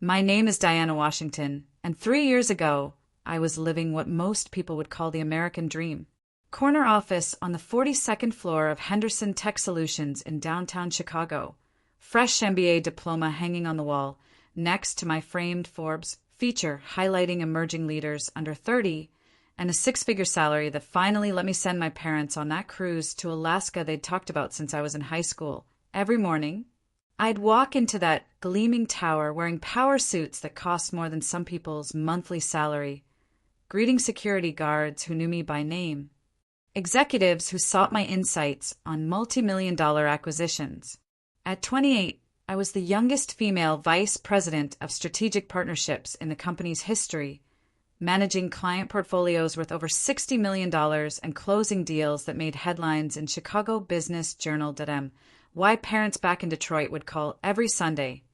My name is Diana Washington, and 3 years ago, I was living what most people would call the American dream. Corner office on the 42nd floor of Henderson Tech Solutions in downtown Chicago. Fresh MBA diploma hanging on the wall, next to my framed Forbes feature highlighting emerging leaders under 30, and a six-figure salary that finally let me send my parents on that cruise to Alaska they'd talked about since I was in high school. Every morning, I'd walk into that gleaming tower wearing power suits that cost more than some people's monthly salary, greeting security guards who knew me by name, executives who sought my insights on multi-million-dollar acquisitions. At 28, I was the youngest female vice president of strategic partnerships in the company's history, managing client portfolios worth over $60 million and closing deals that made headlines in Chicago Business Journal. Why parents back in Detroit would call every Sunday,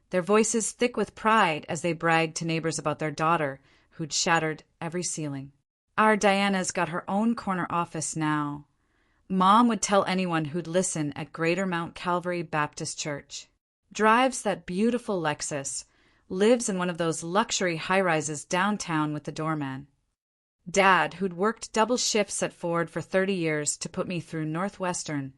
their voices thick with pride as they bragged to neighbors about their daughter who'd shattered every ceiling. Our Diana's got her own corner office now. Mom would tell anyone who'd listen at Greater Mount Calvary Baptist Church. Drives that beautiful Lexus, lives in one of those luxury high-rises downtown with the doorman. Dad, who'd worked double shifts at Ford for 30 years to put me through Northwestern,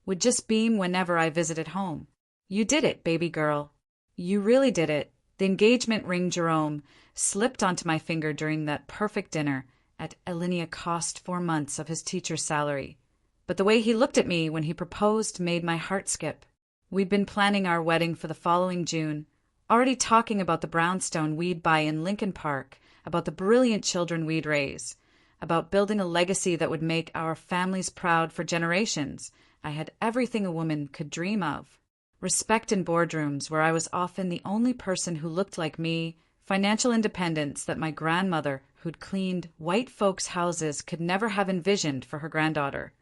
would just beam whenever I visited home. You did it, baby girl. You really did it. The engagement ring Jerome slipped onto my finger during that perfect dinner at Alinea cost 4 months of his teacher's salary. But the way he looked at me when he proposed made my heart skip. We'd been planning our wedding for the following June, already talking about the brownstone we'd buy in Lincoln Park, about the brilliant children we'd raise, about building a legacy that would make our families proud for generations. I had everything a woman could dream of. Respect in boardrooms where I was often the only person who looked like me, financial independence that my grandmother, who'd cleaned white folks' houses, could never have envisioned for her granddaughter,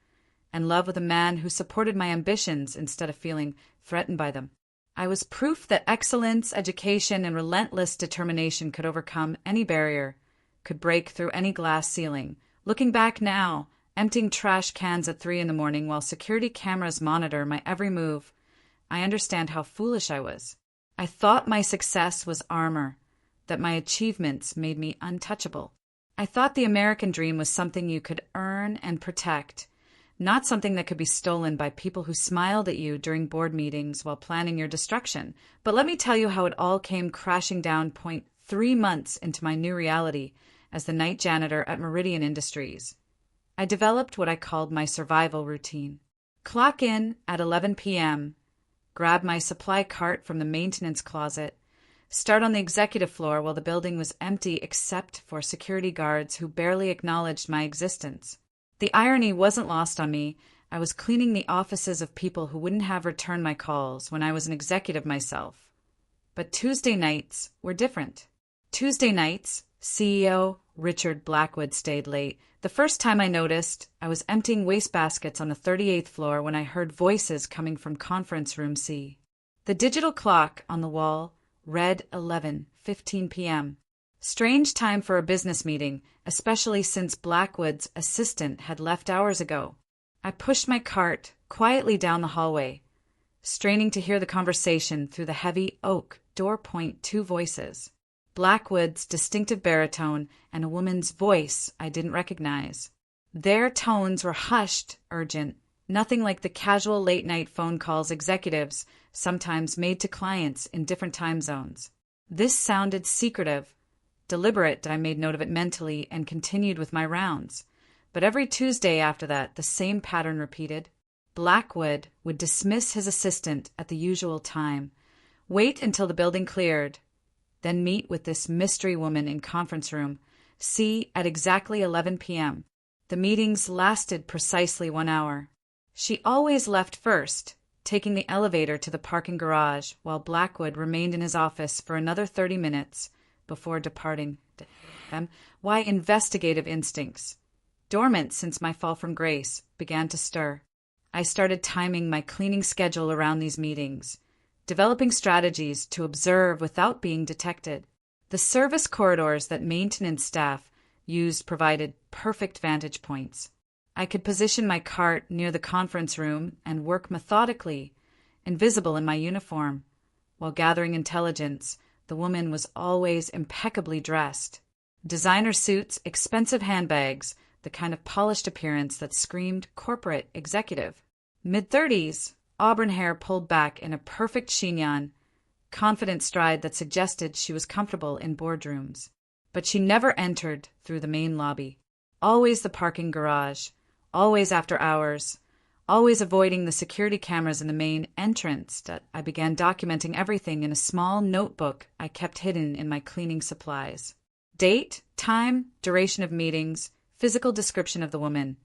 and love with a man who supported my ambitions instead of feeling threatened by them. I was proof that excellence, education, and relentless determination could overcome any barrier, could break through any glass ceiling. Looking back now, emptying trash cans at 3 a.m. while security cameras monitor my every move, I understand how foolish I was. I thought my success was armor, that my achievements made me untouchable. I thought the American dream was something you could earn and protect, not something that could be stolen by people who smiled at you during board meetings while planning your destruction. But let me tell you how it all came crashing down 3 months into my new reality as the night janitor at Meridian Industries. I developed what I called my survival routine. Clock in at 11 p.m., grab my supply cart from the maintenance closet, start on the executive floor while the building was empty except for security guards who barely acknowledged my existence. The irony wasn't lost on me. I was cleaning the offices of people who wouldn't have returned my calls when I was an executive myself. But Tuesday nights were different. Tuesday nights, CEO Richard Blackwood stayed late. The first time I noticed, I was emptying wastebaskets on the 38th floor when I heard voices coming from conference room C. The digital clock on the wall read 11:15 p.m. Strange time for a business meeting, especially since Blackwood's assistant had left hours ago. I pushed my cart quietly down the hallway, straining to hear the conversation through the heavy oak door point. 2 voices. Blackwood's distinctive baritone and a woman's voice I didn't recognize. Their tones were hushed, urgent, nothing like the casual late-night phone calls executives sometimes made to clients in different time zones. This sounded secretive, deliberate. I made note of it mentally and continued with my rounds. But every Tuesday after that, the same pattern repeated. Blackwood would dismiss his assistant at the usual time, wait until the building cleared, then meet with this mystery woman in conference room C at exactly 11 p.m. The meetings lasted precisely 1 hour. She always left first, taking the elevator to the parking garage, while Blackwood remained in his office for another 30 minutes before departing. Why investigative instincts, dormant since my fall from grace, began to stir. I started timing my cleaning schedule around these meetings, developing strategies to observe without being detected. The service corridors that maintenance staff used provided perfect vantage points. I could position my cart near the conference room and work methodically, invisible in my uniform, while gathering intelligence, The woman was always impeccably dressed. Designer suits, expensive handbags, the kind of polished appearance that screamed corporate executive. Mid-30s, auburn hair pulled back in a perfect chignon, confident stride that suggested she was comfortable in boardrooms. But she never entered through the main lobby. Always the parking garage, always after hours, always avoiding the security cameras in the main entrance. I began documenting everything in a small notebook I kept hidden in my cleaning supplies. Date, time, duration of meetings, physical description of the woman,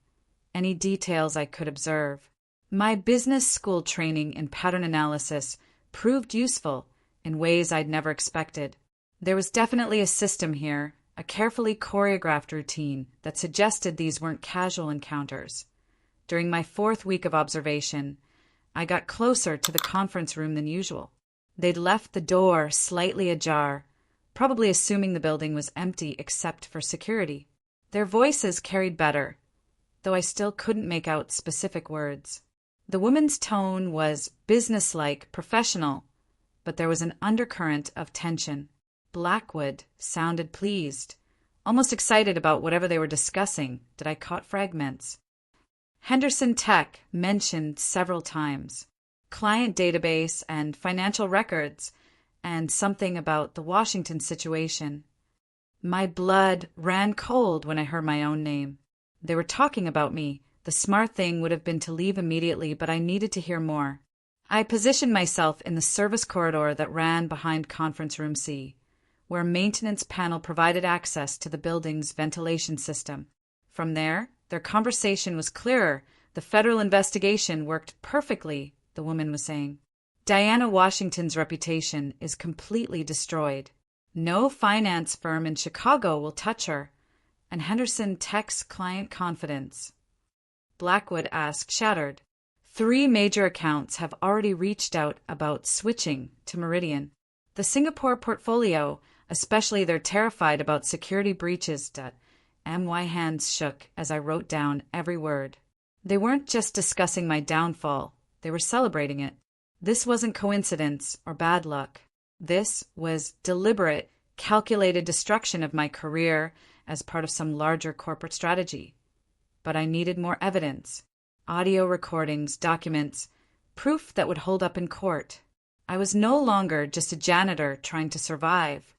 any details I could observe. My business school training in pattern analysis proved useful in ways I'd never expected. There was definitely a system here, a carefully choreographed routine that suggested these weren't casual encounters. During my 4th week of observation, I got closer to the conference room than usual. They'd left the door slightly ajar, probably assuming the building was empty except for security. Their voices carried better, though I still couldn't make out specific words. The woman's tone was businesslike, professional, but there was an undercurrent of tension. Blackwood sounded pleased, almost excited about whatever they were discussing that I caught fragments. Henderson Tech mentioned several times. Client database and financial records, and something about the Washington situation. My blood ran cold when I heard my own name. They were talking about me. The smart thing would have been to leave immediately, but I needed to hear more. I positioned myself in the service corridor that ran behind Conference Room C, where a maintenance panel provided access to the building's ventilation system. From there, their conversation was clearer. The federal investigation worked perfectly, the woman was saying. Diana Washington's reputation is completely destroyed. No finance firm in Chicago will touch her, and Henderson Tech's client confidence. Blackwood asked, shattered. 3 major accounts have already reached out about switching to Meridian. The Singapore portfolio, especially, they're terrified about security breaches. My hands shook as I wrote down every word. They weren't just discussing my downfall, they were celebrating it. This wasn't coincidence or bad luck. This was deliberate, calculated destruction of my career as part of some larger corporate strategy. But I needed more evidence. Audio recordings, documents, proof that would hold up in court. I was no longer just a janitor trying to survive.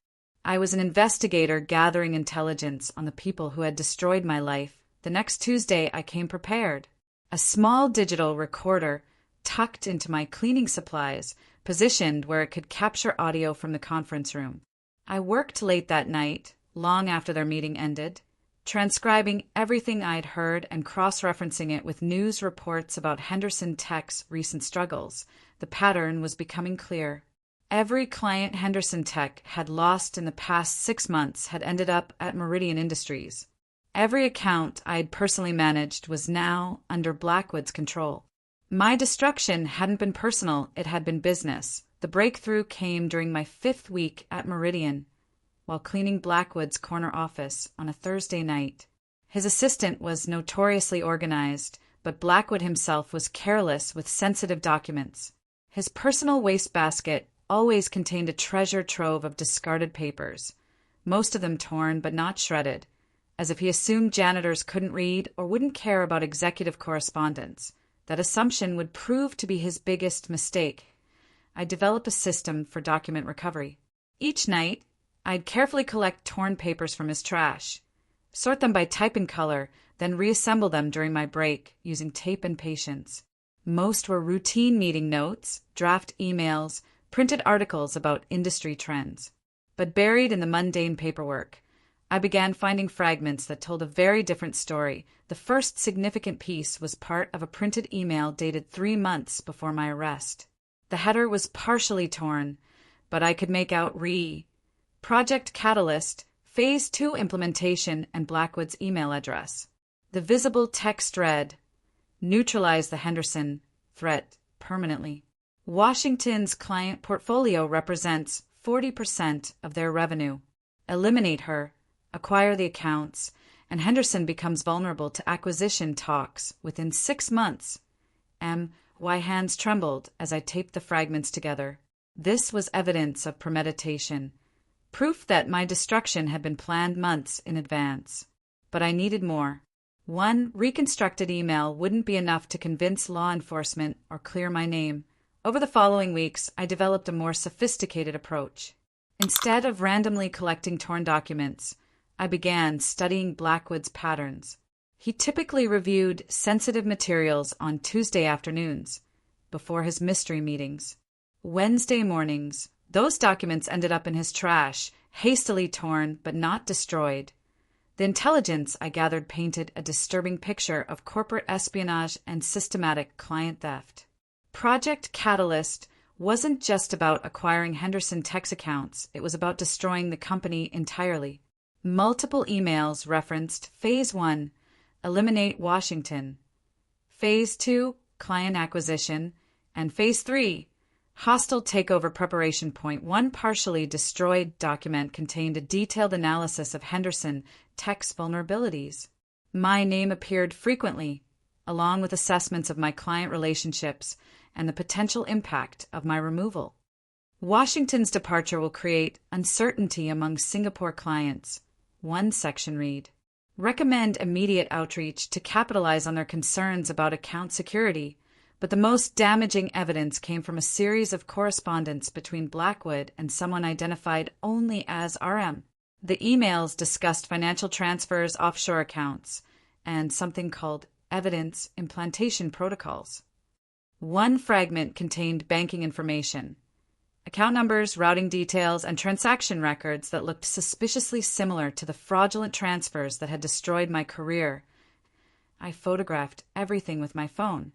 I was an investigator gathering intelligence on the people who had destroyed my life. The next Tuesday, I came prepared. A small digital recorder tucked into my cleaning supplies, positioned where it could capture audio from the conference room. I worked late that night, long after their meeting ended, transcribing everything I'd heard and cross-referencing it with news reports about Henderson Tech's recent struggles. The pattern was becoming clear. Every client Henderson Tech had lost in the past 6 months had ended up at Meridian Industries. Every account I'd personally managed was now under Blackwood's control. My destruction hadn't been personal, it had been business. The breakthrough came during my 5th week at Meridian, while cleaning Blackwood's corner office on a Thursday night. His assistant was notoriously organized, but Blackwood himself was careless with sensitive documents. His personal wastebasket always contained a treasure trove of discarded papers, most of them torn but not shredded, as if he assumed janitors couldn't read or wouldn't care about executive correspondence. That assumption would prove to be his biggest mistake. I developed a system for document recovery. Each night, I'd carefully collect torn papers from his trash, sort them by type and color, then reassemble them during my break using tape and patience. Most were routine meeting notes, draft emails, printed articles about industry trends. But buried in the mundane paperwork, I began finding fragments that told a very different story. The first significant piece was part of a printed email dated 3 months before my arrest. The header was partially torn, but I could make out Project Catalyst, Phase 2 implementation, and Blackwood's email address. The visible text read, neutralize the Henderson threat permanently. Washington's client portfolio represents 40% of their revenue. Eliminate her, acquire the accounts, and Henderson becomes vulnerable to acquisition talks within 6 months. My hands trembled as I taped the fragments together. This was evidence of premeditation, proof that my destruction had been planned months in advance. But I needed more. One reconstructed email wouldn't be enough to convince law enforcement or clear my name. Over the following weeks, I developed a more sophisticated approach. Instead of randomly collecting torn documents, I began studying Blackwood's patterns. He typically reviewed sensitive materials on Tuesday afternoons, before his mystery meetings. Wednesday mornings, those documents ended up in his trash, hastily torn but not destroyed. The intelligence I gathered painted a disturbing picture of corporate espionage and systematic client theft. Project Catalyst wasn't just about acquiring Henderson Tech's accounts, it was about destroying the company entirely. Multiple emails referenced Phase 1, eliminate Washington, Phase 2, client acquisition, and Phase 3, hostile takeover preparation. One partially destroyed document contained a detailed analysis of Henderson Tech's vulnerabilities. My name appeared frequently, along with assessments of my client relationships and the potential impact of my removal. Washington's departure will create uncertainty among Singapore clients. One section read, recommend immediate outreach to capitalize on their concerns about account security, but the most damaging evidence came from a series of correspondence between Blackwood and someone identified only as RM. The emails discussed financial transfers, offshore accounts, and something called evidence implantation protocols. One fragment contained banking information, account numbers, routing details, and transaction records that looked suspiciously similar to the fraudulent transfers that had destroyed my career. I photographed everything with my phone,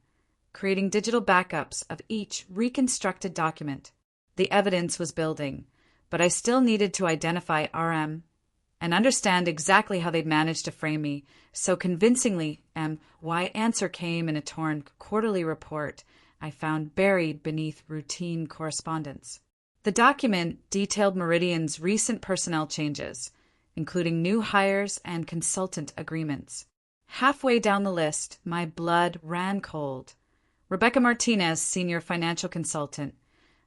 creating digital backups of each reconstructed document. The evidence was building, but I still needed to identify RM and understand exactly how they'd managed to frame me so convincingly. Why answer came in a torn quarterly report I found buried beneath routine correspondence. The document detailed Meridian's recent personnel changes, including new hires and consultant agreements. Halfway down the list, my blood ran cold. Rebecca Martinez, Senior Financial Consultant.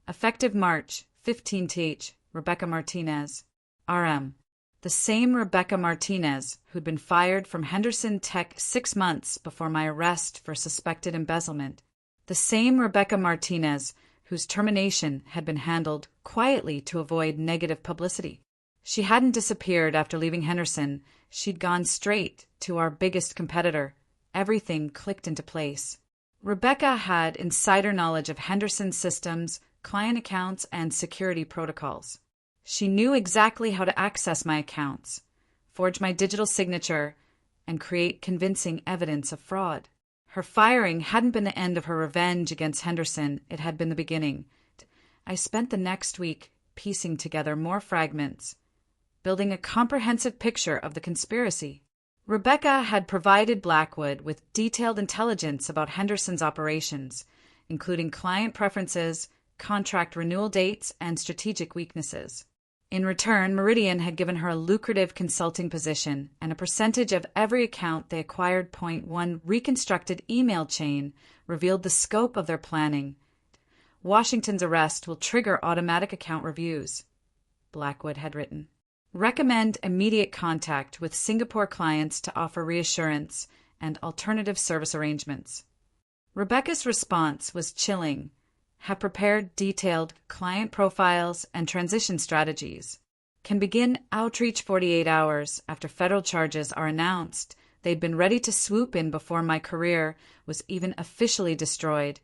Effective March 15th, Rebecca Martinez, RM. The same Rebecca Martinez who'd been fired from Henderson Tech 6 months before my arrest for suspected embezzlement. The same Rebecca Martinez whose termination had been handled quietly to avoid negative publicity. She hadn't disappeared after leaving Henderson. She'd gone straight to our biggest competitor. Everything clicked into place. Rebecca had insider knowledge of Henderson's systems, client accounts, and security protocols. She knew exactly how to access my accounts, forge my digital signature, and create convincing evidence of fraud. Her firing hadn't been the end of her revenge against Henderson, it had been the beginning. I spent the next week piecing together more fragments, building a comprehensive picture of the conspiracy. Rebecca had provided Blackwood with detailed intelligence about Henderson's operations, including client preferences, contract renewal dates, and strategic weaknesses. In return, Meridian had given her a lucrative consulting position and a percentage of every account they acquired. One reconstructed email chain revealed the scope of their planning. Washington's arrest will trigger automatic account reviews, Blackwood had written. Recommend immediate contact with Singapore clients to offer reassurance and alternative service arrangements. Rebecca's response was chilling. Have prepared detailed client profiles and transition strategies. Can begin outreach 48 hours after federal charges are announced. They'd been ready to swoop in before my career was even officially destroyed,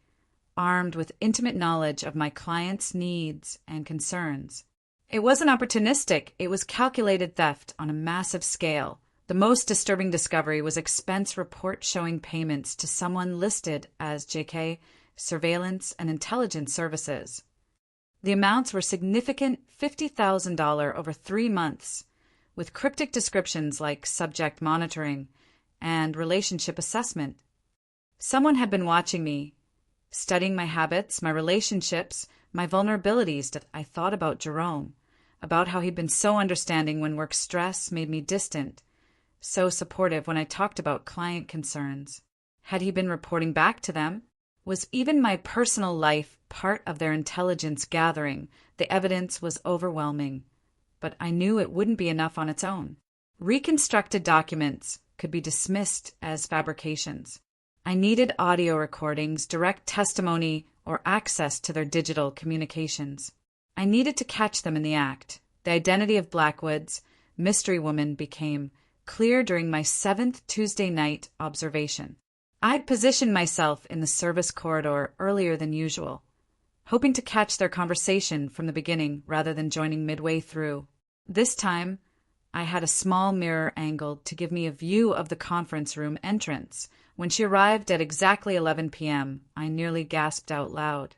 armed with intimate knowledge of my clients' needs and concerns. It wasn't opportunistic, it was calculated theft on a massive scale. The most disturbing discovery was expense report showing payments to someone listed as JK Surveillance and Intelligence Services. The amounts were significant, $50,000 over 3 months, with cryptic descriptions like subject monitoring and relationship assessment. Someone had been watching me, studying my habits, my relationships, my vulnerabilities. I thought about Jerome, about how he'd been so understanding when work stress made me distant, so supportive when I talked about client concerns. Had he been reporting back to them? Was even my personal life part of their intelligence gathering? The evidence was overwhelming, but I knew it wouldn't be enough on its own. Reconstructed documents could be dismissed as fabrications. I needed audio recordings, direct testimony, or access to their digital communications. I needed to catch them in the act. The identity of Blackwood's mystery woman became clear during my 7th Tuesday night observation. I'd positioned myself in the service corridor earlier than usual, hoping to catch their conversation from the beginning rather than joining midway through. This time, I had a small mirror angled to give me a view of the conference room entrance. When she arrived at exactly 11 p.m., I nearly gasped out loud.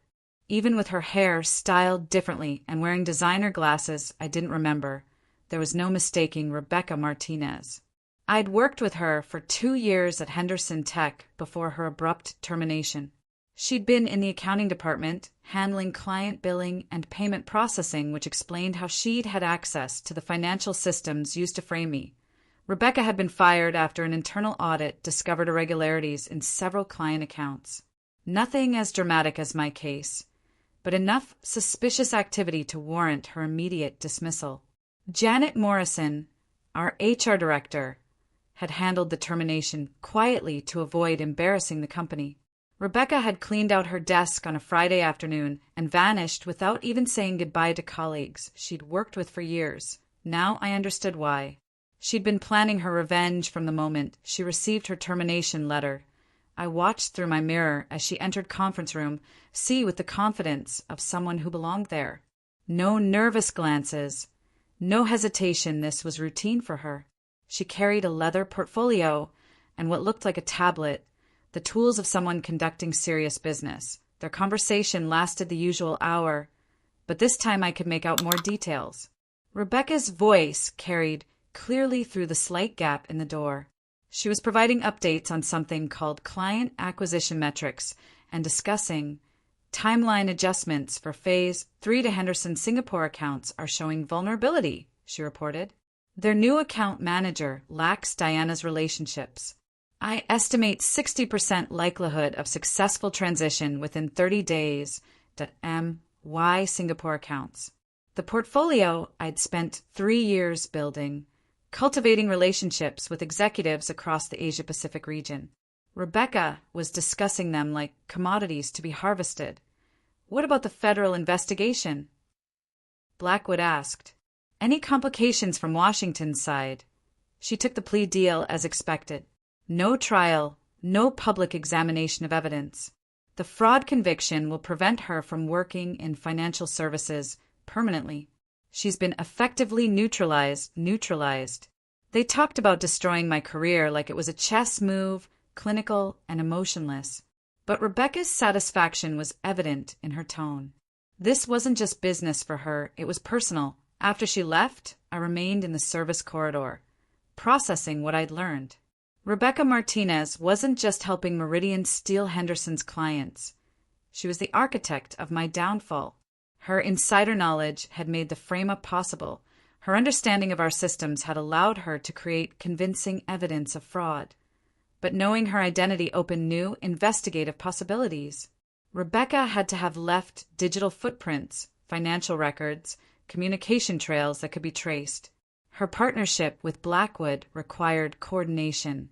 Even with her hair styled differently and wearing designer glasses I didn't remember, there was no mistaking Rebecca Martinez. I'd worked with her for 2 years at Henderson Tech before her abrupt termination. She'd been in the accounting department, handling client billing and payment processing, which explained how she'd had access to the financial systems used to frame me. Rebecca had been fired after an internal audit discovered irregularities in several client accounts. Nothing as dramatic as my case, but enough suspicious activity to warrant her immediate dismissal. Janet Morrison, our HR director, had handled the termination quietly to avoid embarrassing the company. Rebecca had cleaned out her desk on a Friday afternoon and vanished without even saying goodbye to colleagues she'd worked with for years. Now I understood why. She'd been planning her revenge from the moment she received her termination letter. I watched through my mirror as she entered conference room, with the confidence of someone who belonged there. No nervous glances, no hesitation. This was routine for her. She carried a leather portfolio and what looked like a tablet, the tools of someone conducting serious business. Their conversation lasted the usual hour, but this time I could make out more details. Rebecca's voice carried clearly through the slight gap in the door. She was providing updates on something called client acquisition metrics and discussing timeline adjustments for Phase 3 to Henderson Singapore accounts are showing vulnerability, she reported. Their new account manager lacks Diana's relationships. I estimate 60% likelihood of successful transition within 30 days. MY Singapore accounts. The portfolio I'd spent 3 years building, cultivating relationships with executives across the Asia-Pacific region. Rebecca was discussing them like commodities to be harvested. What about the federal investigation? Blackwood asked. Any complications from Washington's side? She took the plea deal as expected. No trial, no public examination of evidence. The fraud conviction will prevent her from working in financial services permanently. She's been effectively neutralized. They talked about destroying my career like it was a chess move, clinical and emotionless. But Rebecca's satisfaction was evident in her tone. This wasn't just business for her, it was personal. After she left, I remained in the service corridor, processing what I'd learned. Rebecca Martinez wasn't just helping Meridian steal Henderson's clients. She was the architect of my downfall. Her insider knowledge had made the frame-up possible. Her understanding of our systems had allowed her to create convincing evidence of fraud. But knowing her identity opened new, investigative possibilities. Rebecca had to have left digital footprints, financial records, communication trails that could be traced. Her partnership with Blackwood required coordination,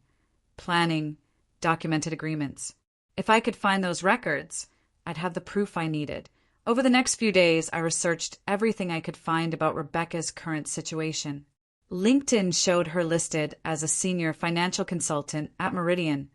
planning, documented agreements. If I could find those records, I'd have the proof I needed. Over the next few days, I researched everything I could find about Rebecca's current situation. LinkedIn showed her listed as a senior financial consultant at Meridian,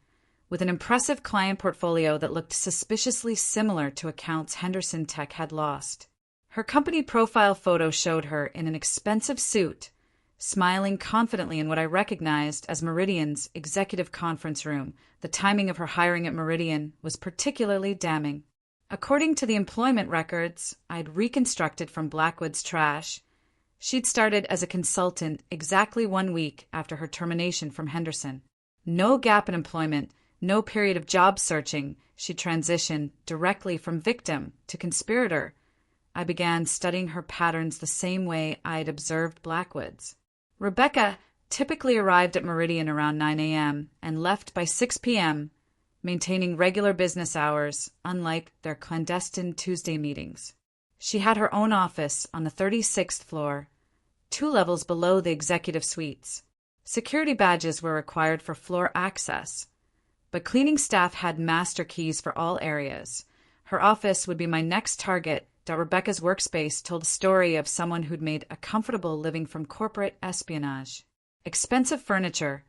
with an impressive client portfolio that looked suspiciously similar to accounts Henderson Tech had lost. Her company profile photo showed her in an expensive suit, smiling confidently in what I recognized as Meridian's executive conference room. The timing of her hiring at Meridian was particularly damning. According to the employment records I'd reconstructed from Blackwood's trash, she'd started as a consultant exactly 1 week after her termination from Henderson. No gap in employment, no period of job searching. She transitioned directly from victim to conspirator. I began studying her patterns the same way I'd observed Blackwood's. Rebecca typically arrived at Meridian around 9 a.m. and left by 6 p.m., maintaining regular business hours, unlike their clandestine Tuesday meetings. She had her own office on the 36th floor, 2 levels below the executive suites. Security badges were required for floor access, but cleaning staff had master keys for all areas. Her office would be my next target. Rebecca's workspace told a story of someone who'd made a comfortable living from corporate espionage. Expensive furniture,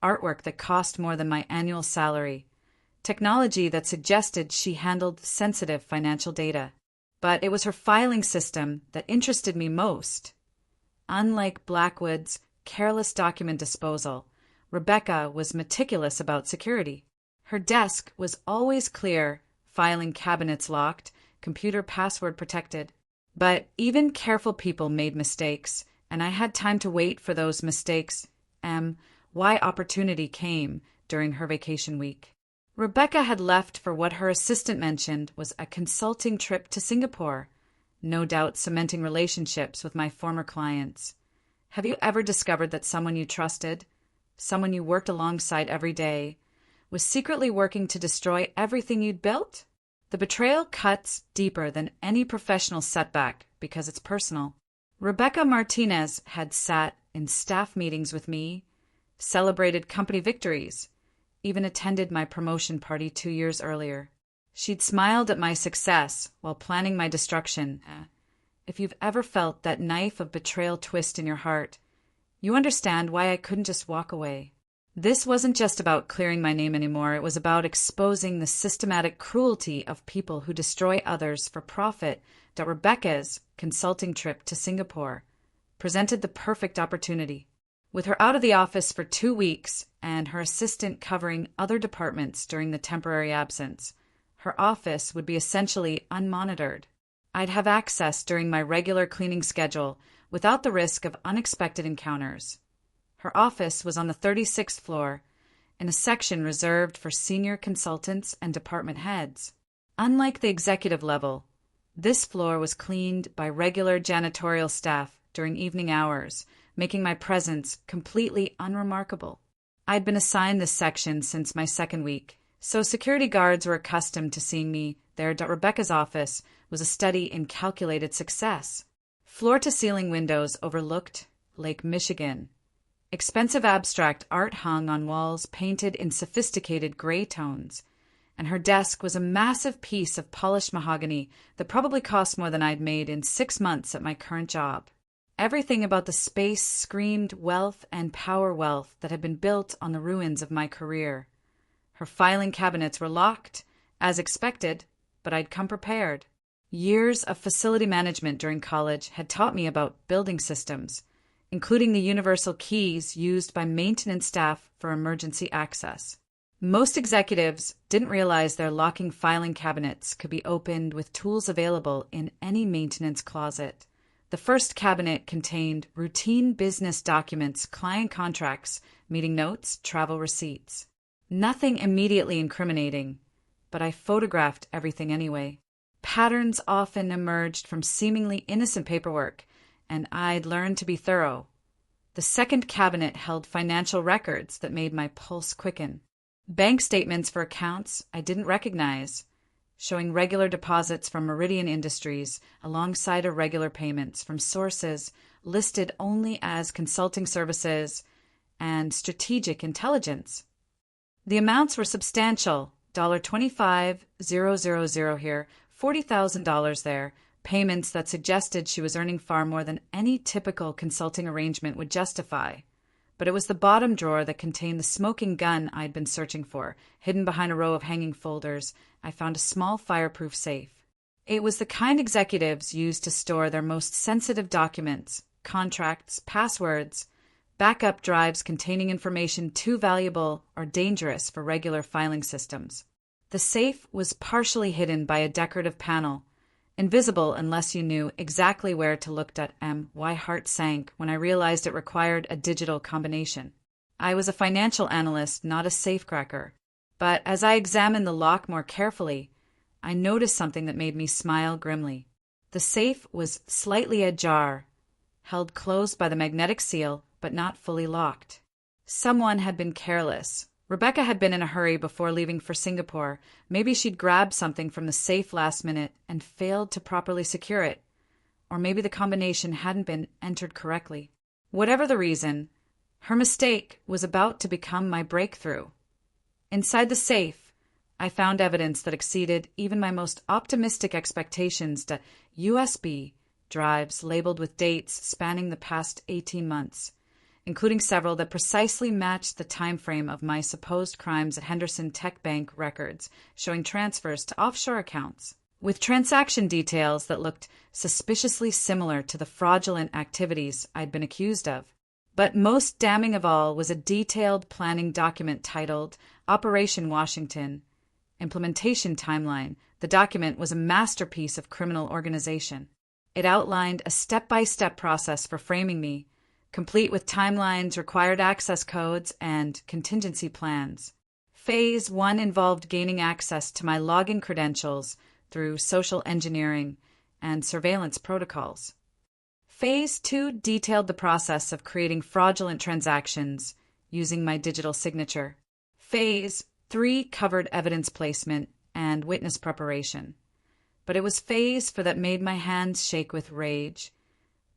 artwork that cost more than my annual salary, technology that suggested she handled sensitive financial data. But it was her filing system that interested me most. Unlike Blackwood's careless document disposal, Rebecca was meticulous about security. Her desk was always clear, filing cabinets locked, computer password protected. But even careful people made mistakes, and I had time to wait for those mistakes. Why opportunity came during her vacation week. Rebecca had left for what her assistant mentioned was a consulting trip to Singapore, no doubt cementing relationships with my former clients. Have you ever discovered that someone you trusted, someone you worked alongside every day, was secretly working to destroy everything you'd built? The betrayal cuts deeper than any professional setback because it's personal. Rebecca Martinez had sat in staff meetings with me, celebrated company victories, even attended my promotion party 2 years earlier. She'd smiled at my success while planning my destruction. If you've ever felt that knife of betrayal twist in your heart, you understand why I couldn't just walk away. This wasn't just about clearing my name anymore. It was about exposing the systematic cruelty of people who destroy others for profit. Rebecca's consulting trip to Singapore presented the perfect opportunity. With her out of the office for 2 weeks and her assistant covering other departments during the temporary absence, her office would be essentially unmonitored. I'd have access during my regular cleaning schedule without the risk of unexpected encounters. Her office was on the 36th floor, in a section reserved for senior consultants and department heads. Unlike the executive level, this floor was cleaned by regular janitorial staff during evening hours, making my presence completely unremarkable. I'd been assigned this section since my second week, so security guards were accustomed to seeing me there. Rebecca's office was a study in calculated success. Floor-to-ceiling windows overlooked Lake Michigan. Expensive abstract art hung on walls painted in sophisticated gray tones, and her desk was a massive piece of polished mahogany that probably cost more than I'd made in 6 months at my current job. Everything about the space screamed wealth and power wealth that had been built on the ruins of my career. Her filing cabinets were locked, as expected, but I'd come prepared. Years of facility management during college had taught me about building systems, including the universal keys used by maintenance staff for emergency access. Most executives didn't realize their locking filing cabinets could be opened with tools available in any maintenance closet. The first cabinet contained routine business documents, client contracts, meeting notes, travel receipts. Nothing immediately incriminating, but I photographed everything anyway. Patterns often emerged from seemingly innocent paperwork, and I'd learned to be thorough. The second cabinet held financial records that made my pulse quicken. Bank statements for accounts I didn't recognize, showing regular deposits from Meridian Industries alongside irregular payments from sources listed only as consulting services and strategic intelligence. The amounts were substantial, $25,000 here, $40,000 there, payments that suggested she was earning far more than any typical consulting arrangement would justify. But it was the bottom drawer that contained the smoking gun I'd been searching for. Hidden behind a row of hanging folders, I found a small fireproof safe. It was the kind executives used to store their most sensitive documents, contracts, passwords, backup drives containing information too valuable or dangerous for regular filing systems. The safe was partially hidden by a decorative panel, invisible unless you knew exactly where to look. My heart sank when I realized it required a digital combination. I was a financial analyst, not a safecracker. But as I examined the lock more carefully, I noticed something that made me smile grimly. The safe was slightly ajar, held closed by the magnetic seal, but not fully locked. Someone had been careless. Rebecca had been in a hurry before leaving for Singapore. Maybe she'd grabbed something from the safe last minute and failed to properly secure it. or maybe the combination hadn't been entered correctly. Whatever the reason, her mistake was about to become my breakthrough. Inside the safe, I found evidence that exceeded even my most optimistic expectations: the USB drives labeled with dates spanning the past 18 months, including several that precisely matched the time frame of my supposed crimes at Henderson Tech Bank records, showing transfers to offshore accounts, with transaction details that looked suspiciously similar to the fraudulent activities I'd been accused of. But most damning of all was a detailed planning document titled Operation Washington, Implementation Timeline. The document was a masterpiece of criminal organization. It outlined a step-by-step process for framing me, complete with timelines, required access codes, and contingency plans. Phase 1 involved gaining access to my login credentials through social engineering and surveillance protocols. Phase 2 detailed the process of creating fraudulent transactions using my digital signature. Phase 3 covered evidence placement and witness preparation. But it was Phase 4 that made my hands shake with rage.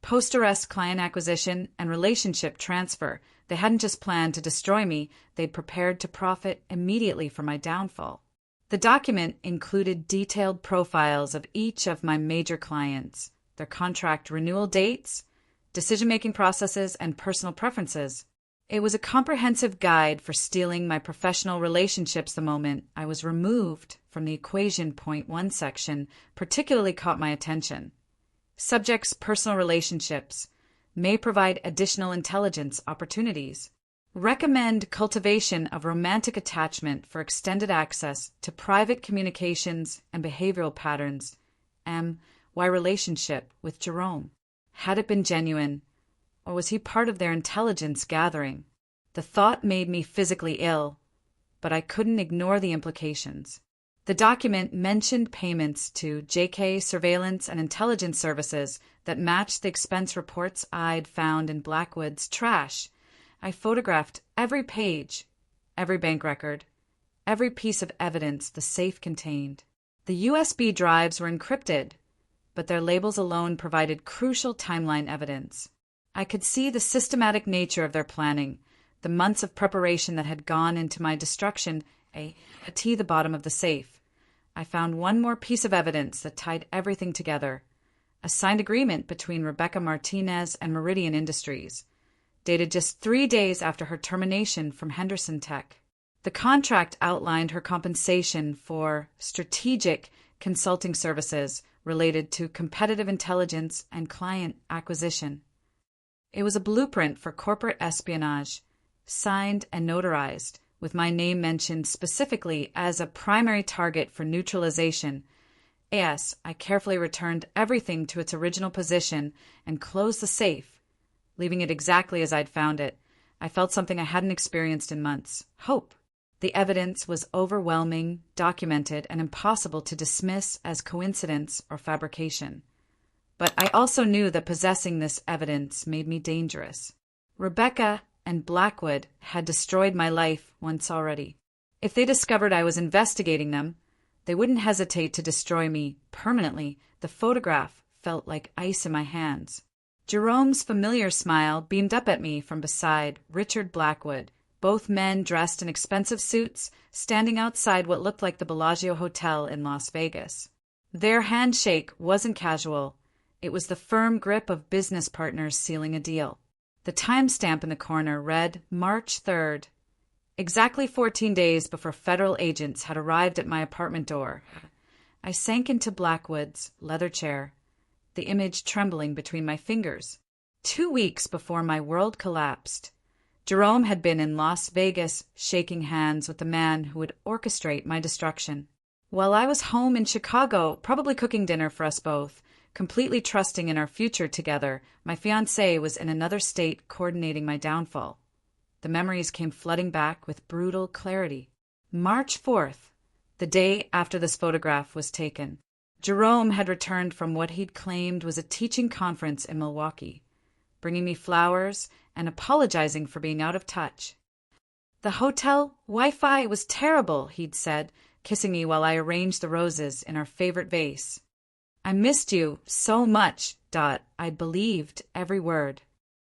Post-arrest client acquisition and relationship transfer. They hadn't just planned to destroy me, they'd prepared to profit immediately from my downfall. The document included detailed profiles of each of my major clients, their contract renewal dates, decision-making processes, and personal preferences. It was a comprehensive guide for stealing my professional relationships. The moment I was removed from the equation, point 1 section particularly caught my attention. Subjects' personal relationships may provide additional intelligence opportunities. Recommend cultivation of romantic attachment for extended access to private communications and behavioral patterns. Why relationship with Jerome? Had it been genuine, or was he part of their intelligence gathering? The thought made me physically ill, but I couldn't ignore the implications. The document mentioned payments to JK surveillance and intelligence services that matched the expense reports I'd found in Blackwood's trash. I photographed every page, every bank record, every piece of evidence the safe contained. The USB drives were encrypted, but their labels alone provided crucial timeline evidence. I could see the systematic nature of their planning, the months of preparation that had gone into my destruction, the bottom of the safe. I found one more piece of evidence that tied everything together: a signed agreement between Rebecca Martinez and Meridian Industries, dated just 3 days after her termination from Henderson Tech. The contract outlined her compensation for strategic consulting services related to competitive intelligence and client acquisition. It was a blueprint for corporate espionage, signed and notarized, with my name mentioned specifically as a primary target for neutralization. Yes, I carefully returned everything to its original position and closed the safe, leaving it exactly as I'd found it. I felt something I hadn't experienced in months: hope. The evidence was overwhelming, documented, and impossible to dismiss as coincidence or fabrication. But I also knew that possessing this evidence made me dangerous. Rebecca and Blackwood had destroyed my life once already. If they discovered I was investigating them, they wouldn't hesitate to destroy me permanently. The photograph felt like ice in my hands. Jerome's familiar smile beamed up at me from beside Richard Blackwood, both men dressed in expensive suits, standing outside what looked like the Bellagio Hotel in Las Vegas. Their handshake wasn't casual. It was the firm grip of business partners sealing a deal. The timestamp in the corner read March 3rd, exactly 14 days before federal agents had arrived at my apartment door. I sank into Blackwood's leather chair, the image trembling between my fingers. 2 weeks before my world collapsed, Jerome had been in Las Vegas shaking hands with the man who would orchestrate my destruction, while I was home in Chicago, probably cooking dinner for us both, completely trusting in our future together. My fiancé was in another state coordinating my downfall. The memories came flooding back with brutal clarity. March 4th, the day after this photograph was taken. Jerome had returned from what he'd claimed was a teaching conference in Milwaukee, bringing me flowers and apologizing for being out of touch. The hotel Wi-Fi was terrible, he'd said, kissing me while I arranged the roses in our favorite vase. I missed you so much. I'd believed every word.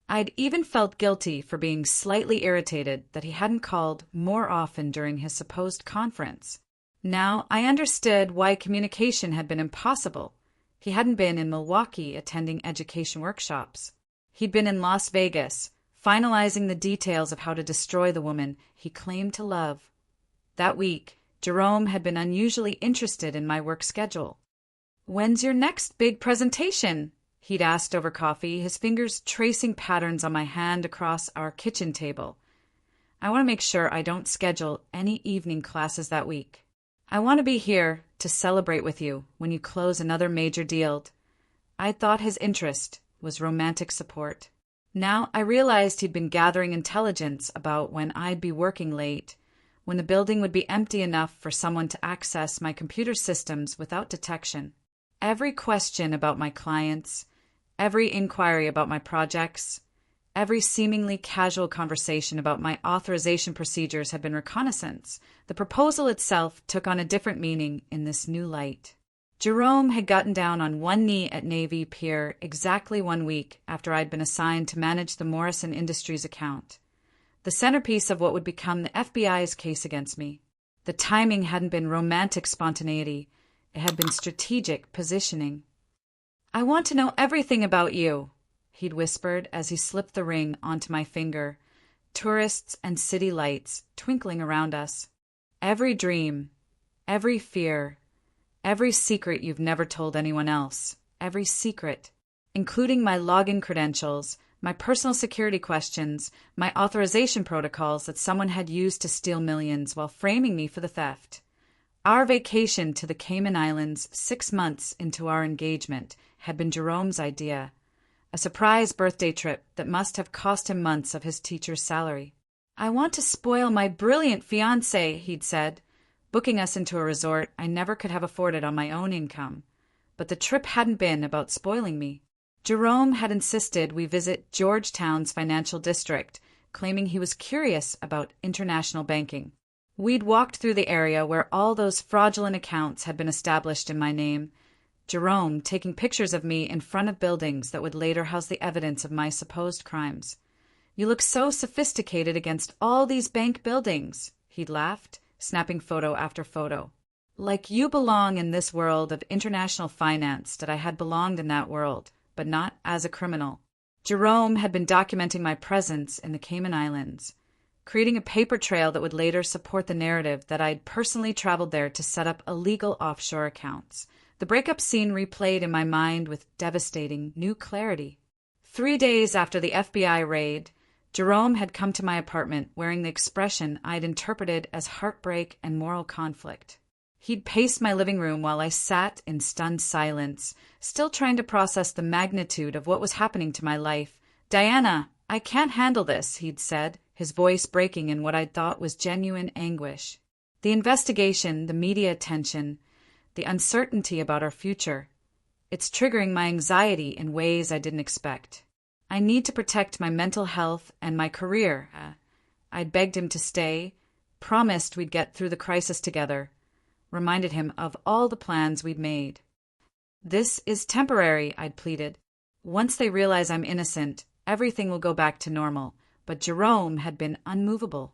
I'd even felt guilty for being slightly irritated that he hadn't called more often during his supposed conference. Now I understood why communication had been impossible. He hadn't been in Milwaukee attending education workshops. He'd been in Las Vegas, finalizing the details of how to destroy the woman he claimed to love. That week, Jerome had been unusually interested in my work schedule. "When's your next big presentation?" he'd asked over coffee, his fingers tracing patterns on my hand across our kitchen table. "I want to make sure I don't schedule any evening classes that week. I want to be here to celebrate with you when you close another major deal." I thought his interest was romantic support. Now I realized he'd been gathering intelligence about when I'd be working late, when the building would be empty enough for someone to access my computer systems without detection. Every question about my clients, every inquiry about my projects, every seemingly casual conversation about my authorization procedures had been reconnaissance. The proposal itself took on a different meaning in this new light. Jerome had gotten down on one knee at Navy Pier exactly 1 week after I'd been assigned to manage the Meridian Industries account, the centerpiece of what would become the FBI's case against me. The timing hadn't been romantic spontaneity, it had been strategic positioning. "I want to know everything about you," he'd whispered as he slipped the ring onto my finger, tourists and city lights twinkling around us. "Every dream, every fear, every secret you've never told anyone else, every secret, including my login credentials, my personal security questions, my authorization protocols that someone had used to steal millions while framing me for the theft. Our vacation to the Cayman Islands 6 months into our engagement had been Jerome's idea, a surprise birthday trip that must have cost him months of his teacher's salary. "I want to spoil my brilliant fiancé," he'd said, booking us into a resort I never could have afforded on my own income. But the trip hadn't been about spoiling me. Jerome had insisted we visit Georgetown's financial district, claiming he was curious about international banking. We'd walked through the area where all those fraudulent accounts had been established in my name, Jerome taking pictures of me in front of buildings that would later house the evidence of my supposed crimes. "You look so sophisticated against all these bank buildings," he'd laughed, snapping photo after photo. "Like you belong in this world of international finance that I had belonged in that world, but not as a criminal." Jerome had been documenting my presence in the Cayman Islands, creating a paper trail that would later support the narrative that I'd personally traveled there to set up illegal offshore accounts. The breakup scene replayed in my mind with devastating new clarity. 3 days after the FBI raid, Jerome had come to my apartment wearing the expression I'd interpreted as heartbreak and moral conflict. He'd paced my living room while I sat in stunned silence, still trying to process the magnitude of what was happening to my life. "Diana, I can't handle this," he'd said, his voice breaking in what I'd thought was genuine anguish. "The investigation, the media attention, the uncertainty about our future. It's triggering my anxiety in ways I didn't expect. I need to protect my mental health and my career." I'd begged him to stay, promised we'd get through the crisis together, reminded him of all the plans we'd made. "This is temporary," I'd pleaded. "Once they realize I'm innocent, everything will go back to normal." But Jerome had been unmovable.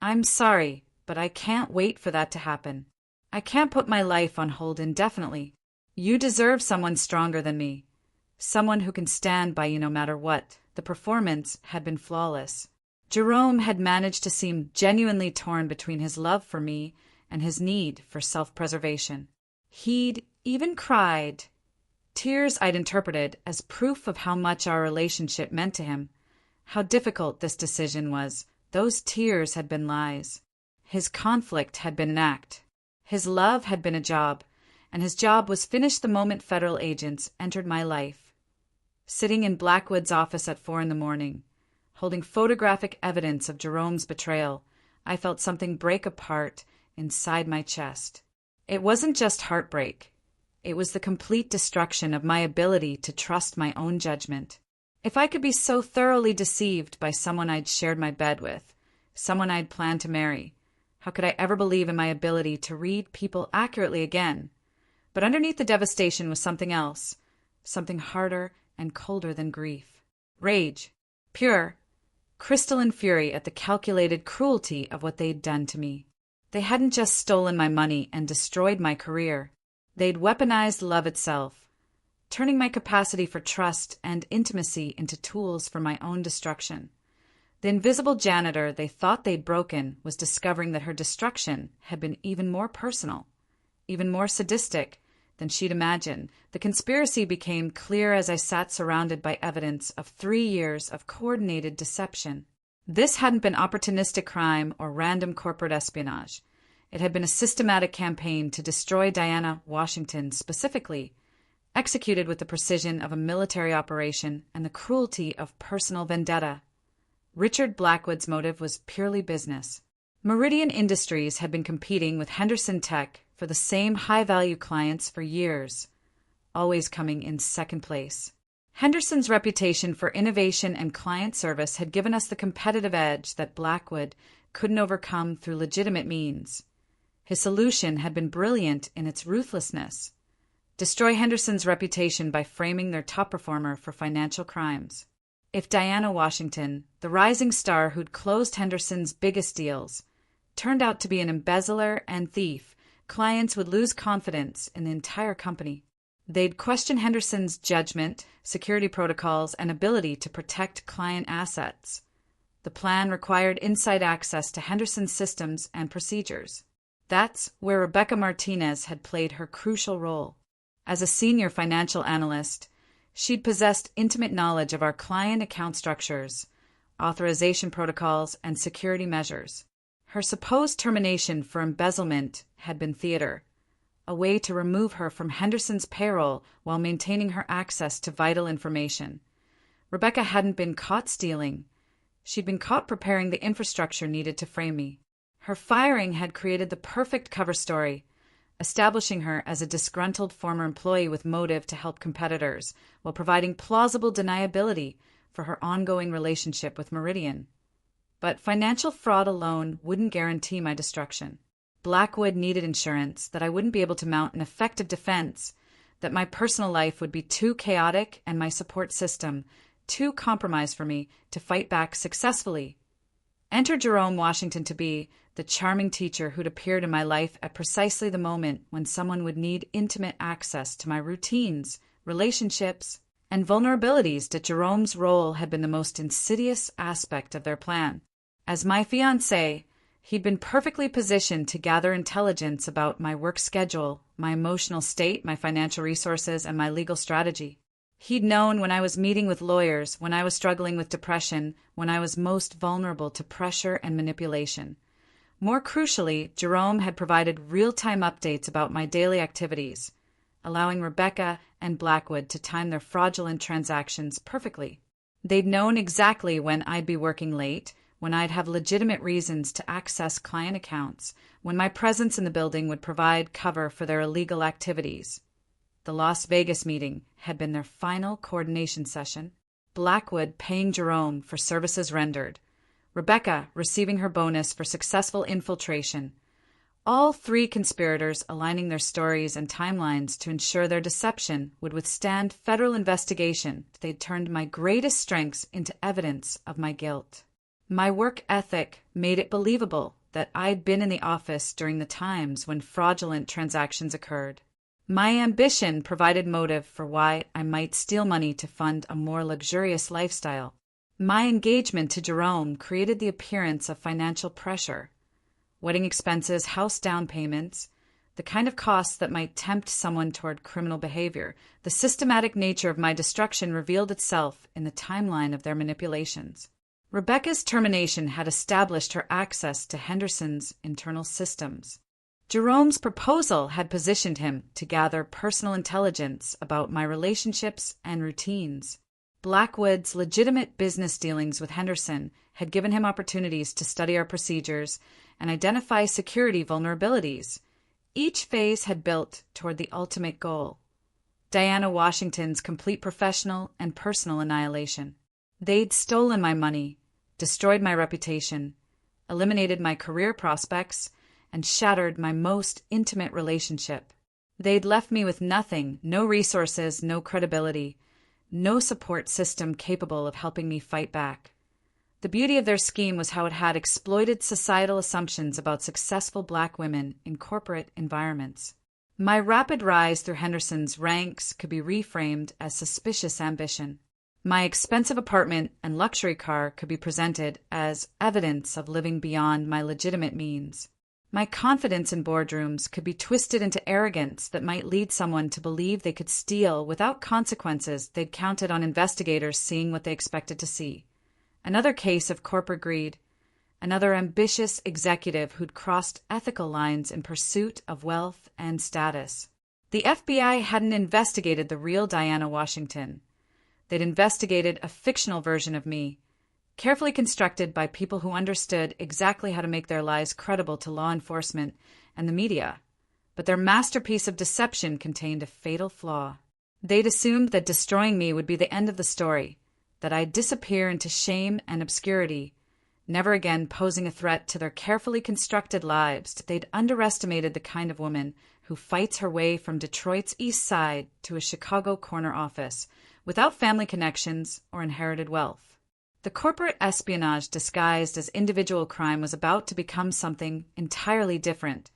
"I'm sorry, but I can't wait for that to happen. I can't put my life on hold indefinitely. You deserve someone stronger than me, someone who can stand by you no matter what." The performance had been flawless. Jerome had managed to seem genuinely torn between his love for me and his need for self-preservation. He'd even cried, tears I'd interpreted as proof of how much our relationship meant to him, how difficult this decision was. Those tears had been lies. His conflict had been an act. His love had been a job, and his job was finished the moment federal agents entered my life. Sitting in Blackwood's office at 4 a.m, holding photographic evidence of Jerome's betrayal, I felt something break apart inside my chest. It wasn't just heartbreak. It was the complete destruction of my ability to trust my own judgment. If I could be so thoroughly deceived by someone I'd shared my bed with, someone I'd planned to marry, how could I ever believe in my ability to read people accurately again? But underneath the devastation was something else, something harder and colder than grief. Rage. Pure, crystalline fury at the calculated cruelty of what they'd done to me. They hadn't just stolen my money and destroyed my career. They'd weaponized love itself, turning my capacity for trust and intimacy into tools for my own destruction. The invisible janitor they thought they'd broken was discovering that her destruction had been even more personal, even more sadistic than she'd imagined. The conspiracy became clear as I sat surrounded by evidence of 3 years of coordinated deception. This hadn't been opportunistic crime or random corporate espionage. It had been a systematic campaign to destroy Diana Washington specifically, executed with the precision of a military operation and the cruelty of personal vendetta. Richard Blackwood's motive was purely business. Meridian Industries had been competing with Henderson Tech for the same high-value clients for years, always coming in second place. Henderson's reputation for innovation and client service had given us the competitive edge that Blackwood couldn't overcome through legitimate means. His solution had been brilliant in its ruthlessness: destroy Henderson's reputation by framing their top performer for financial crimes. If Diana Washington, the rising star who'd closed Henderson's biggest deals, turned out to be an embezzler and thief, clients would lose confidence in the entire company. They'd question Henderson's judgment, security protocols, and ability to protect client assets. The plan required inside access to Henderson's systems and procedures. That's where Rebecca Martinez had played her crucial role. As a senior financial analyst, she'd possessed intimate knowledge of our client account structures, authorization protocols, and security measures. Her supposed termination for embezzlement had been theater, a way to remove her from Henderson's payroll while maintaining her access to vital information. Rebecca hadn't been caught stealing. She'd been caught preparing the infrastructure needed to frame me. Her firing had created the perfect cover story, establishing her as a disgruntled former employee with motive to help competitors, while providing plausible deniability for her ongoing relationship with Meridian. But financial fraud alone wouldn't guarantee my destruction. Blackwood needed insurance that I wouldn't be able to mount an effective defense, that my personal life would be too chaotic and my support system too compromised for me to fight back successfully. Enter Jerome Washington to be the charming teacher who'd appeared in my life at precisely the moment when someone would need intimate access to my routines, relationships, and vulnerabilities. That Jerome's role had been the most insidious aspect of their plan. As my fiancé, he'd been perfectly positioned to gather intelligence about my work schedule, my emotional state, my financial resources, and my legal strategy. He'd known when I was meeting with lawyers, when I was struggling with depression, when I was most vulnerable to pressure and manipulation. More crucially, Jerome had provided real-time updates about my daily activities, allowing Rebecca and Blackwood to time their fraudulent transactions perfectly. They'd known exactly when I'd be working late, when I'd have legitimate reasons to access client accounts, when my presence in the building would provide cover for their illegal activities. The Las Vegas meeting had been their final coordination session, Blackwood paying Jerome for services rendered, Rebecca receiving her bonus for successful infiltration, all three conspirators aligning their stories and timelines to ensure their deception would withstand federal investigation. They'd turned my greatest strengths into evidence of my guilt. My work ethic made it believable that I'd been in the office during the times when fraudulent transactions occurred. My ambition provided motive for why I might steal money to fund a more luxurious lifestyle. My engagement to Jerome created the appearance of financial pressure. Wedding expenses, house down payments, the kind of costs that might tempt someone toward criminal behavior. The systematic nature of my destruction revealed itself in the timeline of their manipulations. Rebecca's termination had established her access to Henderson's internal systems. Jerome's proposal had positioned him to gather personal intelligence about my relationships and routines. Blackwood's legitimate business dealings with Henderson had given him opportunities to study our procedures and identify security vulnerabilities. Each phase had built toward the ultimate goal: Diana Washington's complete professional and personal annihilation. They'd stolen my money, destroyed my reputation, eliminated my career prospects, and shattered my most intimate relationship. They'd left me with nothing, no resources, no credibility, no support system capable of helping me fight back. The beauty of their scheme was how it had exploited societal assumptions about successful Black women in corporate environments. My rapid rise through Henderson's ranks could be reframed as suspicious ambition. My expensive apartment and luxury car could be presented as evidence of living beyond my legitimate means. My confidence in boardrooms could be twisted into arrogance that might lead someone to believe they could steal without consequences they'd counted on investigators seeing what they expected to see. Another case of corporate greed, another ambitious executive who'd crossed ethical lines in pursuit of wealth and status. The FBI hadn't investigated the real Diana Washington. They'd investigated a fictional version of me, carefully constructed by people who understood exactly how to make their lies credible to law enforcement and the media. But their masterpiece of deception contained a fatal flaw. They'd assumed that destroying me would be the end of the story, that I'd disappear into shame and obscurity, never again posing a threat to their carefully constructed lives. They'd underestimated the kind of woman who fights her way from Detroit's East Side to a Chicago corner office without family connections or inherited wealth. The corporate espionage disguised as individual crime was about to become something entirely different,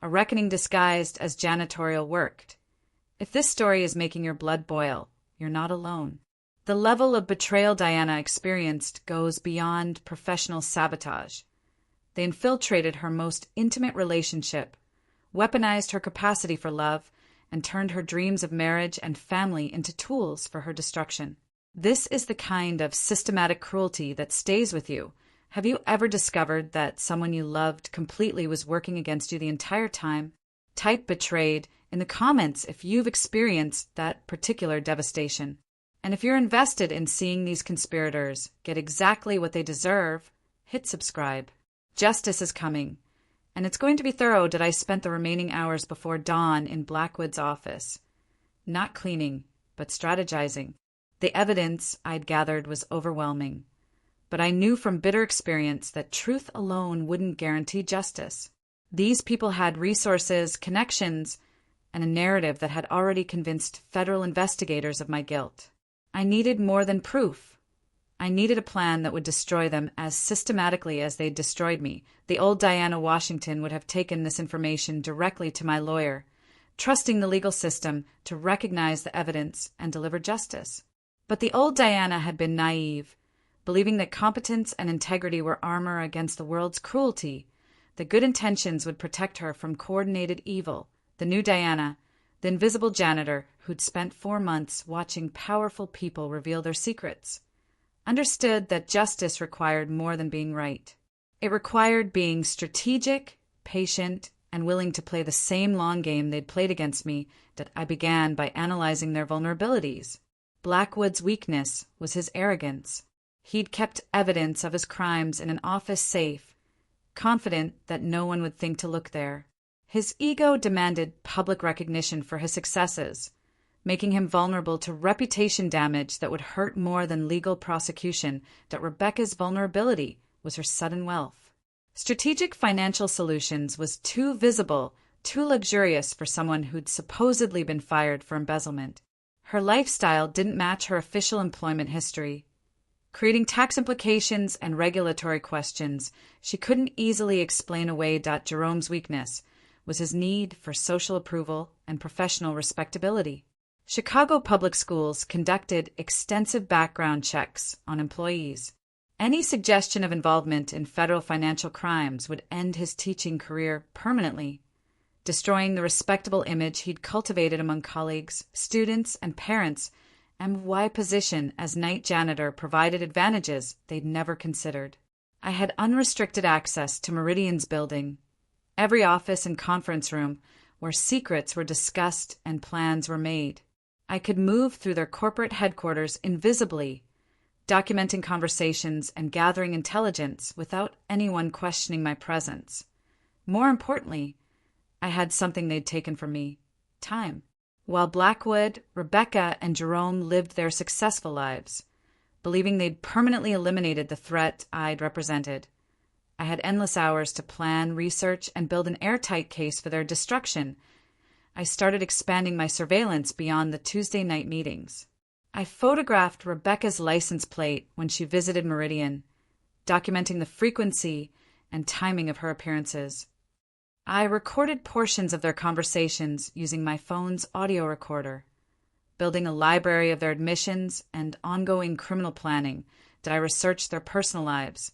a reckoning disguised as janitorial work. If this story is making your blood boil, you're not alone. The level of betrayal Diana experienced goes beyond professional sabotage. They infiltrated her most intimate relationship, weaponized her capacity for love, and turned her dreams of marriage and family into tools for her destruction. This is the kind of systematic cruelty that stays with you. Have you ever discovered that someone you loved completely was working against you the entire time? Type betrayed in the comments if you've experienced that particular devastation. And if you're invested in seeing these conspirators get exactly what they deserve, hit subscribe. Justice is coming, and it's going to be thorough. I spent the remaining hours before dawn in Blackwood's office, not cleaning, but strategizing. The evidence I'd gathered was overwhelming, but I knew from bitter experience that truth alone wouldn't guarantee justice. These people had resources, connections, and a narrative that had already convinced federal investigators of my guilt. I needed more than proof. I needed a plan that would destroy them as systematically as they'd destroyed me. The old Diana Washington would have taken this information directly to my lawyer, trusting the legal system to recognize the evidence and deliver justice. But the old Diana had been naive, believing that competence and integrity were armor against the world's cruelty, that good intentions would protect her from coordinated evil. The new Diana, the invisible janitor who'd spent 4 months watching powerful people reveal their secrets, understood that justice required more than being right. It required being strategic, patient, and willing to play the same long game they'd played against me. That I began by analyzing their vulnerabilities. Blackwood's weakness was his arrogance. He'd kept evidence of his crimes in an office safe, confident that no one would think to look there. His ego demanded public recognition for his successes, making him vulnerable to reputation damage that would hurt more than legal prosecution. That Rebecca's vulnerability was her sudden wealth. Strategic Financial Solutions was too visible, too luxurious for someone who'd supposedly been fired for embezzlement. Her lifestyle didn't match her official employment history, creating tax implications and regulatory questions she couldn't easily explain away. Jerome's weakness was his need for social approval and professional respectability. Chicago public schools conducted extensive background checks on employees. Any suggestion of involvement in federal financial crimes would end his teaching career permanently, destroying the respectable image he'd cultivated among colleagues, students, and parents. MY position as night janitor provided advantages they'd never considered. I had unrestricted access to Meridian's building, every office and conference room where secrets were discussed and plans were made. I could move through their corporate headquarters invisibly, documenting conversations and gathering intelligence without anyone questioning my presence. More importantly, I had something they'd taken from me: time. While Blackwood, Rebecca, and Jerome lived their successful lives, believing they'd permanently eliminated the threat I'd represented, I had endless hours to plan, research, and build an airtight case for their destruction. I started expanding my surveillance beyond the Tuesday night meetings. I photographed Rebecca's license plate when she visited Meridian, documenting the frequency and timing of her appearances. I recorded portions of their conversations using my phone's audio recorder. Building a library of their admissions and ongoing criminal planning, did I research their personal lives,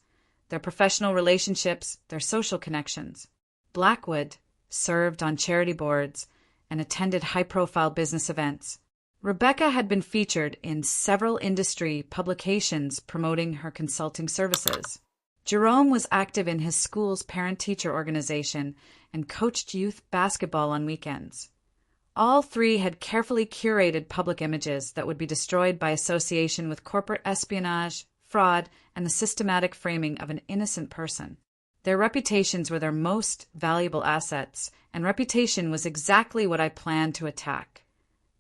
their professional relationships, their social connections. Blackwood served on charity boards and attended high-profile business events. Rebecca had been featured in several industry publications promoting her consulting services. Jerome was active in his school's parent-teacher organization and coached youth basketball on weekends. All three had carefully curated public images that would be destroyed by association with corporate espionage, fraud, and the systematic framing of an innocent person. Their reputations were their most valuable assets, and reputation was exactly what I planned to attack.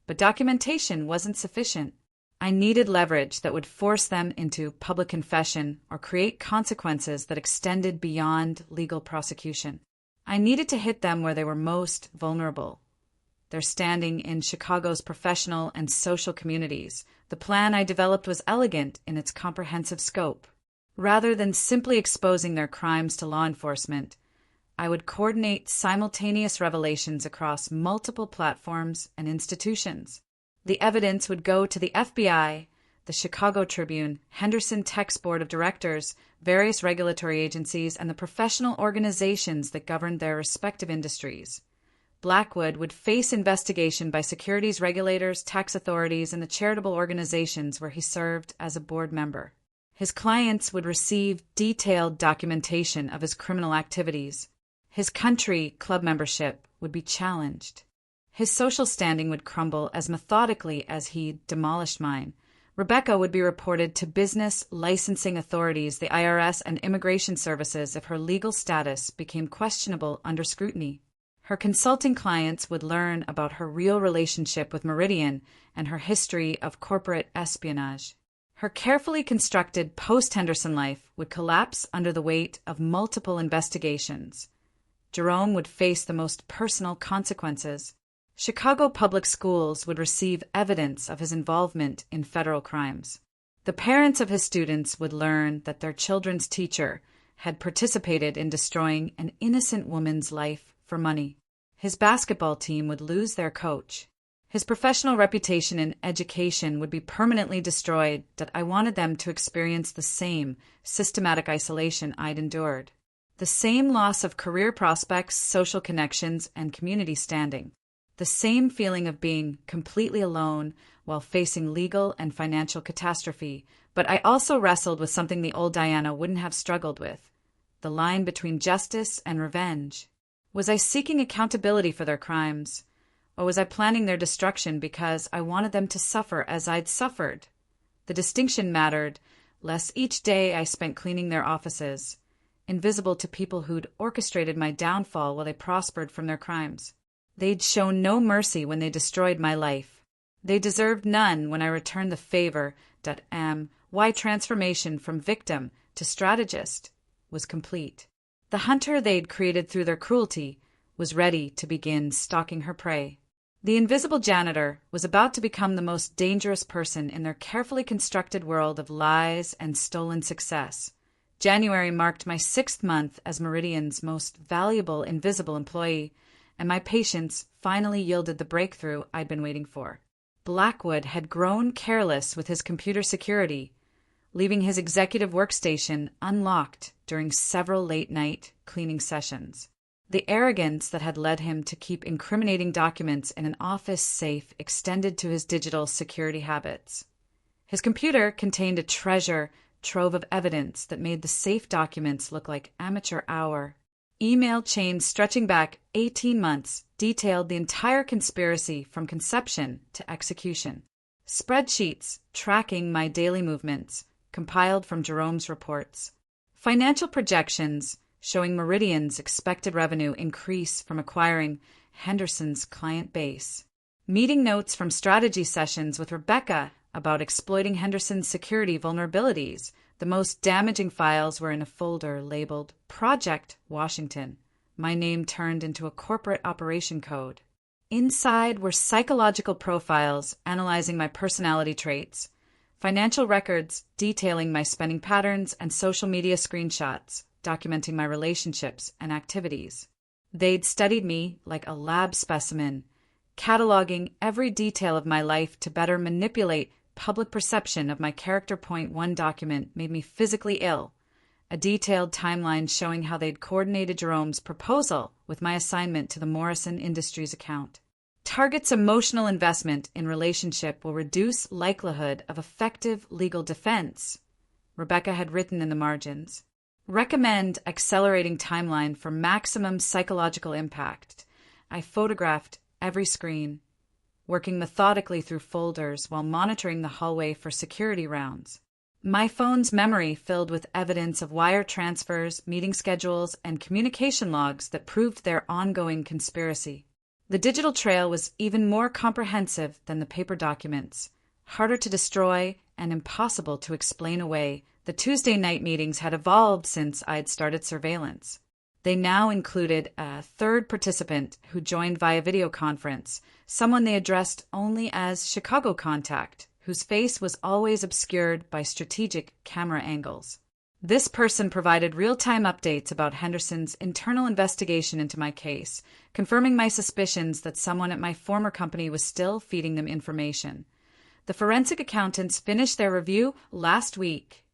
But documentation wasn't sufficient. I needed leverage that would force them into public confession or create consequences that extended beyond legal prosecution. I needed to hit them where they were most vulnerable. Their standing in Chicago's professional and social communities. The plan I developed was elegant in its comprehensive scope. Rather than simply exposing their crimes to law enforcement, I would coordinate simultaneous revelations across multiple platforms and institutions. The evidence would go to the FBI, the Chicago Tribune, Henderson Tech's board of directors, various regulatory agencies, and the professional organizations that governed their respective industries. Blackwood would face investigation by securities regulators, tax authorities, and the charitable organizations where he served as a board member. His clients would receive detailed documentation of his criminal activities. His country club membership would be challenged. His social standing would crumble as methodically as he demolished mine. Rebecca would be reported to business licensing authorities, the IRS, and immigration services if her legal status became questionable under scrutiny. Her consulting clients would learn about her real relationship with Meridian and her history of corporate espionage. Her carefully constructed post-Henderson life would collapse under the weight of multiple investigations. Jerome would face the most personal consequences. Chicago public schools would receive evidence of his involvement in federal crimes. The parents of his students would learn that their children's teacher had participated in destroying an innocent woman's life for money. His basketball team would lose their coach. His professional reputation in education would be permanently destroyed, that I wanted them to experience the same systematic isolation I'd endured. The same loss of career prospects, social connections, and community standing. The same feeling of being completely alone while facing legal and financial catastrophe. But I also wrestled with something the old Diana wouldn't have struggled with: the line between justice and revenge. Was I seeking accountability for their crimes? Or was I planning their destruction because I wanted them to suffer as I'd suffered? The distinction mattered less each day I spent cleaning their offices, invisible to people who'd orchestrated my downfall while they prospered from their crimes. They'd shown no mercy when they destroyed my life. They deserved none when I returned the favor. Why transformation from victim to strategist was complete. The hunter they'd created through their cruelty was ready to begin stalking her prey. The invisible janitor was about to become the most dangerous person in their carefully constructed world of lies and stolen success. January marked my 6th month as Meridian's most valuable invisible employee, and my patience finally yielded the breakthrough I'd been waiting for. Blackwood had grown careless with his computer security, leaving his executive workstation unlocked during several late-night cleaning sessions. The arrogance that had led him to keep incriminating documents in an office safe extended to his digital security habits. His computer contained a treasure trove of evidence that made the safe documents look like amateur hour. Email chains stretching back 18 months detailed the entire conspiracy from conception to execution. Spreadsheets tracking my daily movements, compiled from Jerome's reports. Financial projections showing Meridian's expected revenue increase from acquiring Henderson's client base. Meeting notes from strategy sessions with Rebecca about exploiting Henderson's security vulnerabilities. The most damaging files were in a folder labeled Project Washington, my name turned into a corporate operation code. Inside were psychological profiles analyzing my personality traits, financial records detailing my spending patterns, and social media screenshots documenting my relationships and activities. They'd studied me like a lab specimen, cataloging every detail of my life to better manipulate public perception of my character. One document made me physically ill, a detailed timeline showing how they'd coordinated Jerome's proposal with my assignment to the Meridian Industries account. Target's emotional investment in relationship will reduce likelihood of effective legal defense, Rebecca had written in the margins. Recommend accelerating timeline for maximum psychological impact. I photographed every screen, working methodically through folders while monitoring the hallway for security rounds. My phone's memory filled with evidence of wire transfers, meeting schedules, and communication logs that proved their ongoing conspiracy. The digital trail was even more comprehensive than the paper documents, harder to destroy and impossible to explain away. The Tuesday night meetings had evolved since I'd started surveillance. They now included a third participant who joined via video conference, someone they addressed only as Chicago contact, whose face was always obscured by strategic camera angles. This person provided real-time updates about Henderson's internal investigation into my case, confirming my suspicions that someone at my former company was still feeding them information. The forensic accountants finished their review last week,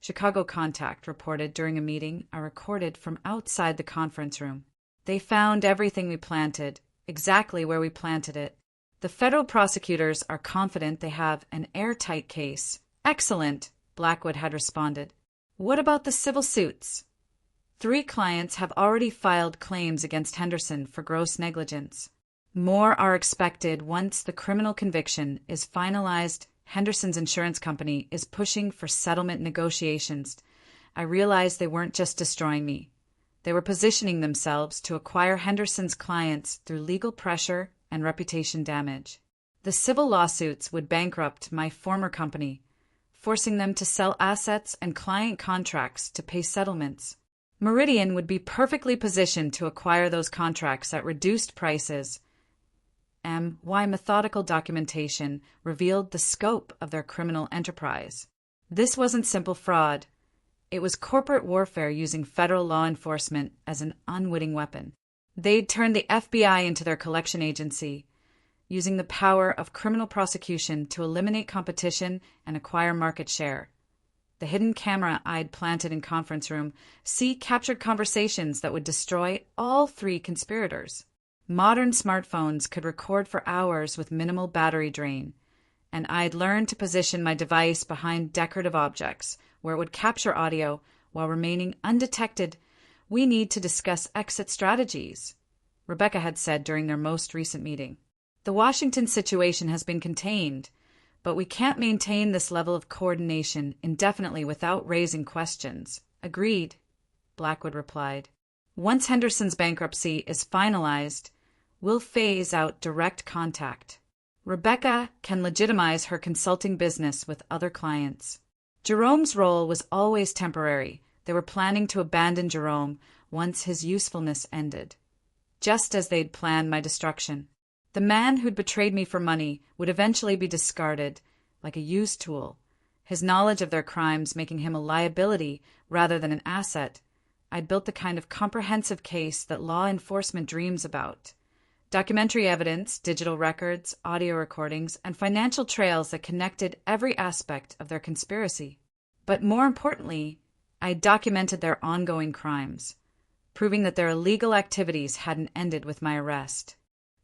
Chicago contact reported during a meeting I recorded from outside the conference room. They found everything we planted, exactly where we planted it. The federal prosecutors are confident they have an airtight case. Excellent, Blackwood had responded. What about the civil suits? 3 clients have already filed claims against Henderson for gross negligence. More are expected once the criminal conviction is finalized. Henderson's insurance company is pushing for settlement negotiations. I realized they weren't just destroying me. They were positioning themselves to acquire Henderson's clients through legal pressure and reputation damage. The civil lawsuits would bankrupt my former company, forcing them to sell assets and client contracts to pay settlements. Meridian would be perfectly positioned to acquire those contracts at reduced prices. My methodical documentation revealed the scope of their criminal enterprise. This wasn't simple fraud. It was corporate warfare using federal law enforcement as an unwitting weapon. They'd turned the FBI into their collection agency, using the power of criminal prosecution to eliminate competition and acquire market share. The hidden camera I'd planted in conference room captured conversations that would destroy all 3 conspirators. Modern smartphones could record for hours with minimal battery drain, and I'd learned to position my device behind decorative objects where it would capture audio while remaining undetected. We need to discuss exit strategies, Rebecca had said during their most recent meeting. The Washington situation has been contained, but we can't maintain this level of coordination indefinitely without raising questions. Agreed, Blackwood replied. Once Henderson's bankruptcy is finalized, we'll phase out direct contact. Rebecca can legitimize her consulting business with other clients. Jerome's role was always temporary. They were planning to abandon Jerome once his usefulness ended, just as they'd planned my destruction. The man who'd betrayed me for money would eventually be discarded like a used tool, his knowledge of their crimes making him a liability rather than an asset. I'd built the kind of comprehensive case that law enforcement dreams about. Documentary evidence, digital records, audio recordings, and financial trails that connected every aspect of their conspiracy. But more importantly, I documented their ongoing crimes, proving that their illegal activities hadn't ended with my arrest.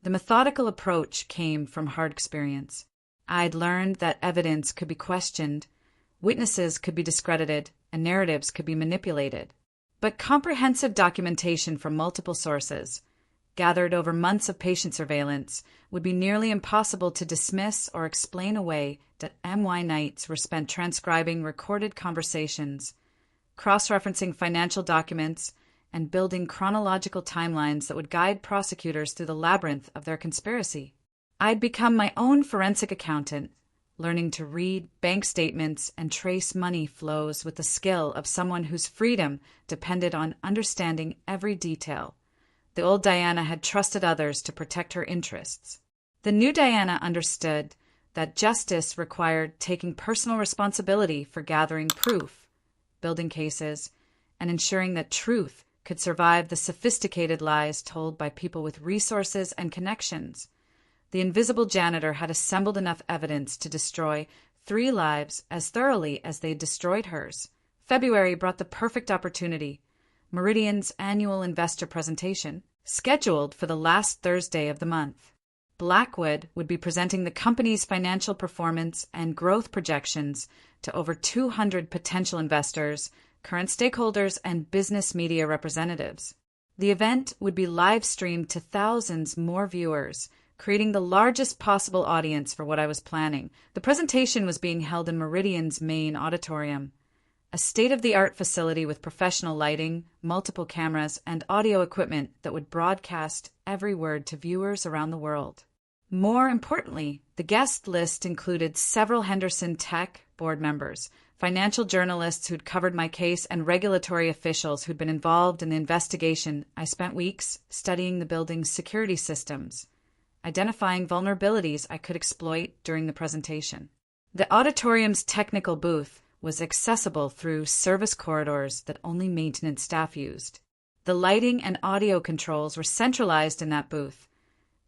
The methodical approach came from hard experience. I'd learned that evidence could be questioned, witnesses could be discredited, and narratives could be manipulated. But comprehensive documentation from multiple sources, gathered over months of patient surveillance, would be nearly impossible to dismiss or explain away. That MY nights were spent transcribing recorded conversations, cross-referencing financial documents, and building chronological timelines that would guide prosecutors through the labyrinth of their conspiracy. I'd become my own forensic accountant, learning to read bank statements and trace money flows with the skill of someone whose freedom depended on understanding every detail. The old Diana had trusted others to protect her interests. The new Diana understood that justice required taking personal responsibility for gathering proof, building cases, and ensuring that truth could survive the sophisticated lies told by people with resources and connections. The invisible janitor had assembled enough evidence to destroy 3 lives as thoroughly as they destroyed hers. February brought the perfect opportunity. Meridian's annual investor presentation, scheduled for the last Thursday of the month. Blackwood would be presenting the company's financial performance and growth projections to over 200 potential investors, current stakeholders, and business media representatives. The event would be live-streamed to thousands more viewers, creating the largest possible audience for what I was planning. The presentation was being held in Meridian's main auditorium, a state-of-the-art facility with professional lighting, multiple cameras, and audio equipment that would broadcast every word to viewers around the world. More importantly, the guest list included several Henderson Tech board members, financial journalists who'd covered my case, and regulatory officials who'd been involved in the investigation. I spent weeks studying the building's security systems, identifying vulnerabilities I could exploit during the presentation. The auditorium's technical booth was accessible through service corridors that only maintenance staff used. The lighting and audio controls were centralized in that booth,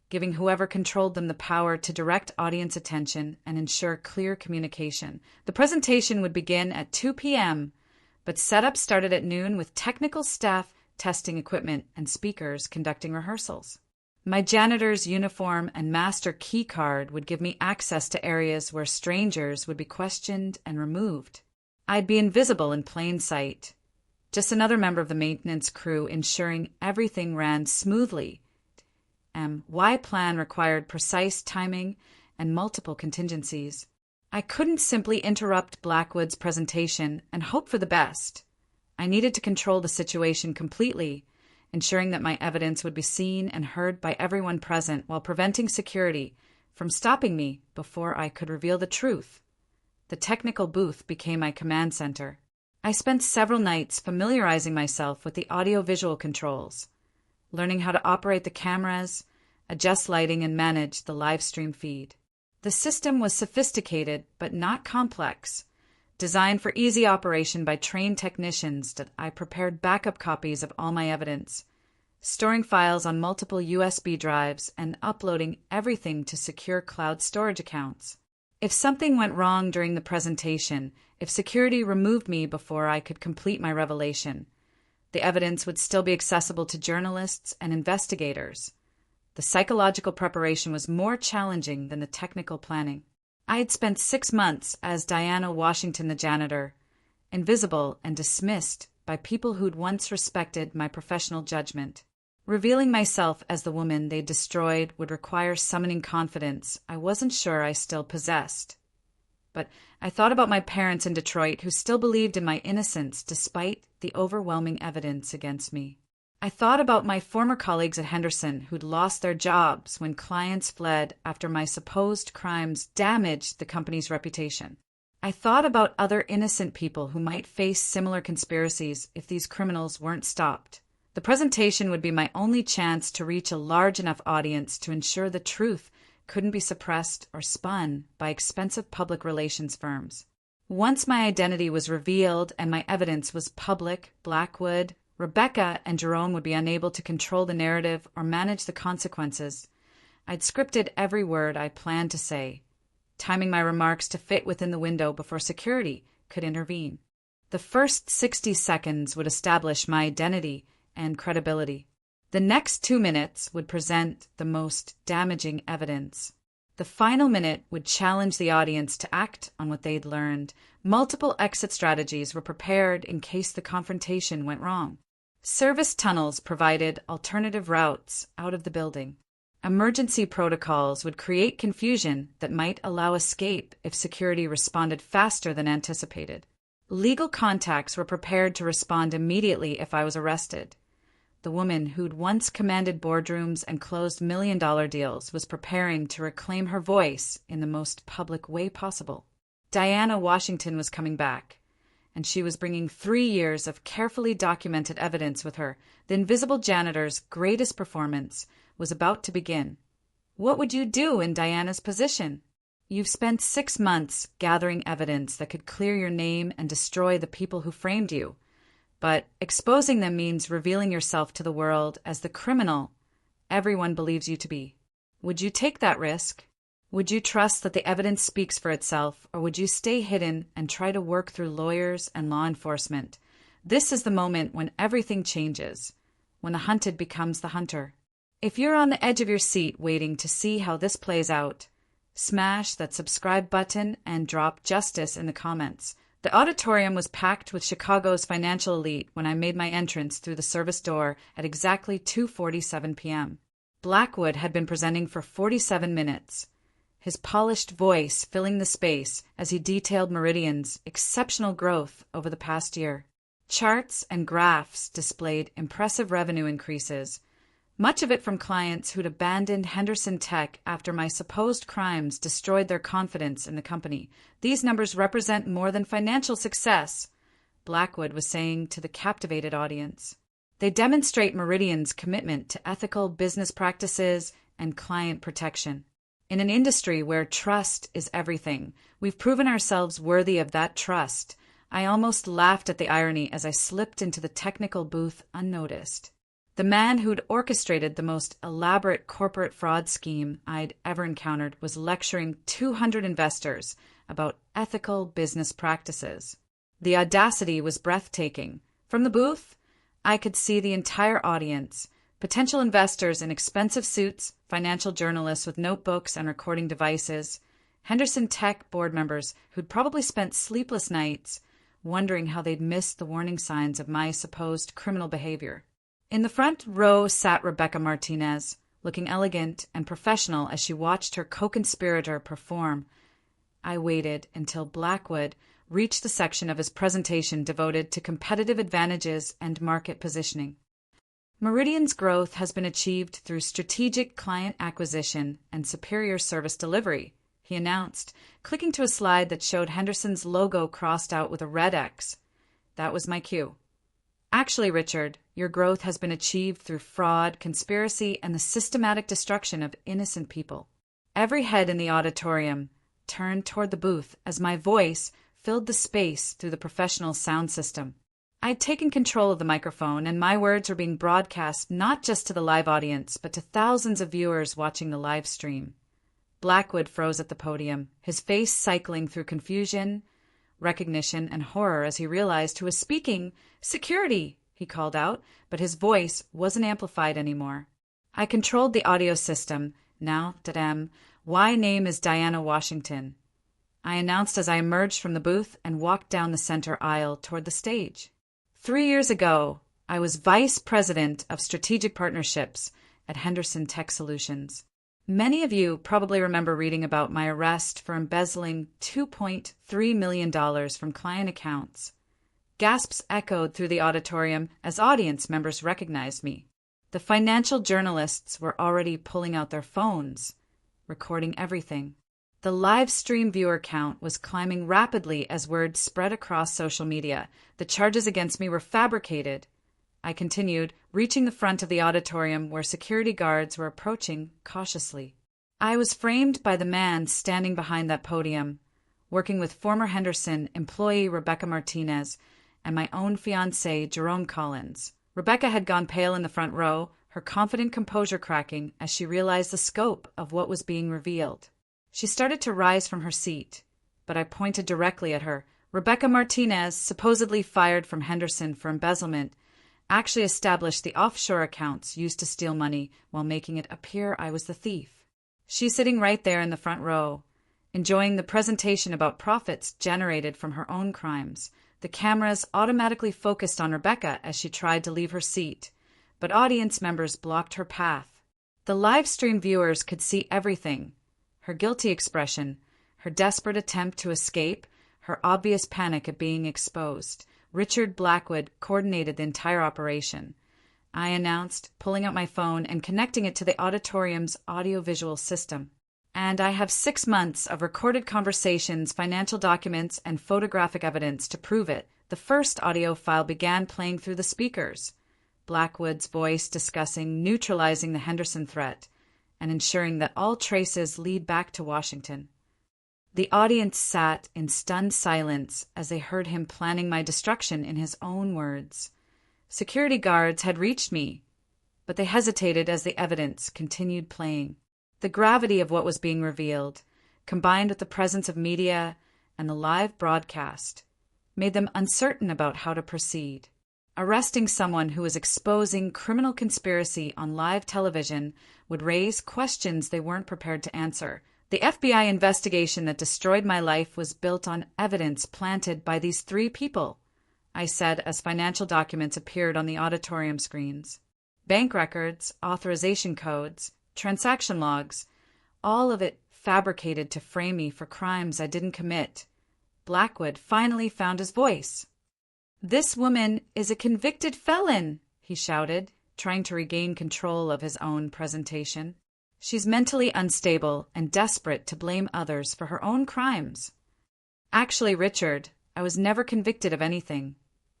giving whoever controlled them the power to direct audience attention and ensure clear communication. The presentation would begin at 2 p.m., but setup started at noon with technical staff testing equipment and speakers conducting rehearsals. My janitor's uniform and master key card would give me access to areas where strangers would be questioned and removed. I'd be invisible in plain sight, just another member of the maintenance crew ensuring everything ran smoothly. My plan required precise timing and multiple contingencies. I couldn't simply interrupt Blackwood's presentation and hope for the best. I needed to control the situation completely, ensuring that my evidence would be seen and heard by everyone present while preventing security from stopping me before I could reveal the truth. The technical booth became my command center. I spent several nights familiarizing myself with the audio-visual controls, learning how to operate the cameras, adjust lighting, and manage the live stream feed. The system was sophisticated but not complex, designed for easy operation by trained technicians. That I prepared backup copies of all my evidence, storing files on multiple USB drives and uploading everything to secure cloud storage accounts. If something went wrong during the presentation, if security removed me before I could complete my revelation, the evidence would still be accessible to journalists and investigators. The psychological preparation was more challenging than the technical planning. I had spent 6 months as Diana Washington the janitor, invisible and dismissed by people who'd once respected my professional judgment. Revealing myself as the woman they destroyed would require summoning confidence I wasn't sure I still possessed. But I thought about my parents in Detroit who still believed in my innocence despite the overwhelming evidence against me. I thought about my former colleagues at Henderson who'd lost their jobs when clients fled after my supposed crimes damaged the company's reputation. I thought about other innocent people who might face similar conspiracies if these criminals weren't stopped. The presentation would be my only chance to reach a large enough audience to ensure the truth couldn't be suppressed or spun by expensive public relations firms. Once my identity was revealed and my evidence was public, Blackwood, Rebecca, and Jerome would be unable to control the narrative or manage the consequences. I'd scripted every word I planned to say, timing my remarks to fit within the window before security could intervene. The first 60 seconds would establish my identity and credibility. The next 2 minutes would present the most damaging evidence. The final minute would challenge the audience to act on what they'd learned. Multiple exit strategies were prepared in case the confrontation went wrong. Service tunnels provided alternative routes out of the building. Emergency protocols would create confusion that might allow escape if security responded faster than anticipated. Legal contacts were prepared to respond immediately if I was arrested. The woman who'd once commanded boardrooms and closed million-dollar deals was preparing to reclaim her voice in the most public way possible. Diana Washington was coming back, and she was bringing 3 years of carefully documented evidence with her. The invisible janitor's greatest performance was about to begin. What would you do in Diana's position? You've spent 6 months gathering evidence that could clear your name and destroy the people who framed you. But exposing them means revealing yourself to the world as the criminal everyone believes you to be. Would you take that risk? Would you trust that the evidence speaks for itself, or would you stay hidden and try to work through lawyers and law enforcement? This is the moment when everything changes, when the hunted becomes the hunter. If you're on the edge of your seat waiting to see how this plays out, smash that subscribe button and drop justice in the comments. The auditorium was packed with Chicago's financial elite when I made my entrance through the service door at exactly 2:47 p.m. Blackwood had been presenting for 47 minutes, his polished voice filling the space as he detailed Meridian's exceptional growth over the past year. Charts and graphs displayed impressive revenue increases, much of it from clients who'd abandoned Henderson Tech after my supposed crimes destroyed their confidence in the company. These numbers represent more than financial success, Blackwood was saying to the captivated audience. They demonstrate Meridian's commitment to ethical business practices and client protection. In an industry where trust is everything, we've proven ourselves worthy of that trust. I almost laughed at the irony as I slipped into the technical booth unnoticed. The man who'd orchestrated the most elaborate corporate fraud scheme I'd ever encountered was lecturing 200 investors about ethical business practices. The audacity was breathtaking. From the booth, I could see the entire audience, potential investors in expensive suits, financial journalists with notebooks and recording devices, Henderson Tech board members who'd probably spent sleepless nights wondering how they'd missed the warning signs of my supposed criminal behavior. In the front row sat Rebecca Martinez, looking elegant and professional as she watched her co-conspirator perform. I waited until Blackwood reached the section of his presentation devoted to competitive advantages and market positioning. Meridian's growth has been achieved through strategic client acquisition and superior service delivery, he announced, clicking to a slide that showed Henderson's logo crossed out with a red X. That was my cue. Actually, Richard, your growth has been achieved through fraud, conspiracy, and the systematic destruction of innocent people. Every head in the auditorium turned toward the booth as my voice filled the space through the professional sound system. I'd taken control of the microphone, and my words were being broadcast not just to the live audience, but to thousands of viewers watching the live stream. Blackwood froze at the podium, his face cycling through confusion, recognition, and horror as he realized who was speaking. Security, he called out, but his voice wasn't amplified anymore. I controlled the audio system. Now, my name is Diana Washington, I announced as I emerged from the booth and walked down the center aisle toward the stage. 3 years ago, I was Vice President of Strategic Partnerships at Henderson Tech Solutions. Many of you probably remember reading about my arrest for embezzling $2.3 million from client accounts. Gasps echoed through the auditorium as audience members recognized me. The financial journalists were already pulling out their phones, recording everything. The live stream viewer count was climbing rapidly as word spread across social media. The charges against me were fabricated. I continued, reaching the front of the auditorium where security guards were approaching cautiously. I was framed by the man standing behind that podium, working with former Henderson employee Rebecca Martinez and my own fiancé Jerome. Rebecca had gone pale in the front row, her confident composure cracking as she realized the scope of what was being revealed. She started to rise from her seat, but I pointed directly at her. Rebecca Martinez, supposedly fired from Henderson for embezzlement, actually established the offshore accounts used to steal money while making it appear I was the thief. She's sitting right there in the front row, enjoying the presentation about profits generated from her own crimes. The cameras automatically focused on Rebecca as she tried to leave her seat, but audience members blocked her path. The live stream viewers could see everything: her guilty expression, her desperate attempt to escape, her obvious panic at being exposed. Richard Blackwood coordinated the entire operation. I announced, pulling out my phone and connecting it to the auditorium's audiovisual system. And I have 6 months of recorded conversations, financial documents, and photographic evidence to prove it. The first audio file began playing through the speakers, Blackwood's voice discussing neutralizing the Henderson threat and ensuring that all traces lead back to Washington. The audience sat in stunned silence as they heard him planning my destruction in his own words. Security guards had reached me, but they hesitated as the evidence continued playing. The gravity of what was being revealed, combined with the presence of media and the live broadcast, made them uncertain about how to proceed. Arresting someone who was exposing criminal conspiracy on live television would raise questions they weren't prepared to answer. The FBI investigation that destroyed my life was built on evidence planted by these three people, I said as financial documents appeared on the auditorium screens. Bank records, authorization codes, transaction logs, all of it fabricated to frame me for crimes I didn't commit. Blackwood finally found his voice. "This woman is a convicted felon," he shouted, trying to regain control of his own presentation. "She's mentally unstable and desperate to blame others for her own crimes." "Actually, Richard, I was never convicted of anything,"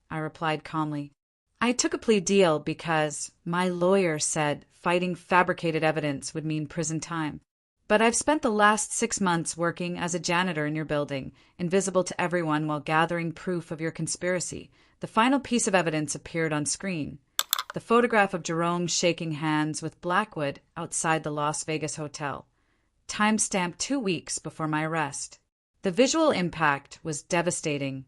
I replied calmly. "I took a plea deal because my lawyer said fighting fabricated evidence would mean prison time. But I've spent the last 6 months working as a janitor in your building, invisible to everyone while gathering proof of your conspiracy." The final piece of evidence appeared on screen. The photograph of Jerome shaking hands with Blackwood outside the Las Vegas hotel, timestamped 2 weeks before my arrest. The visual impact was devastating.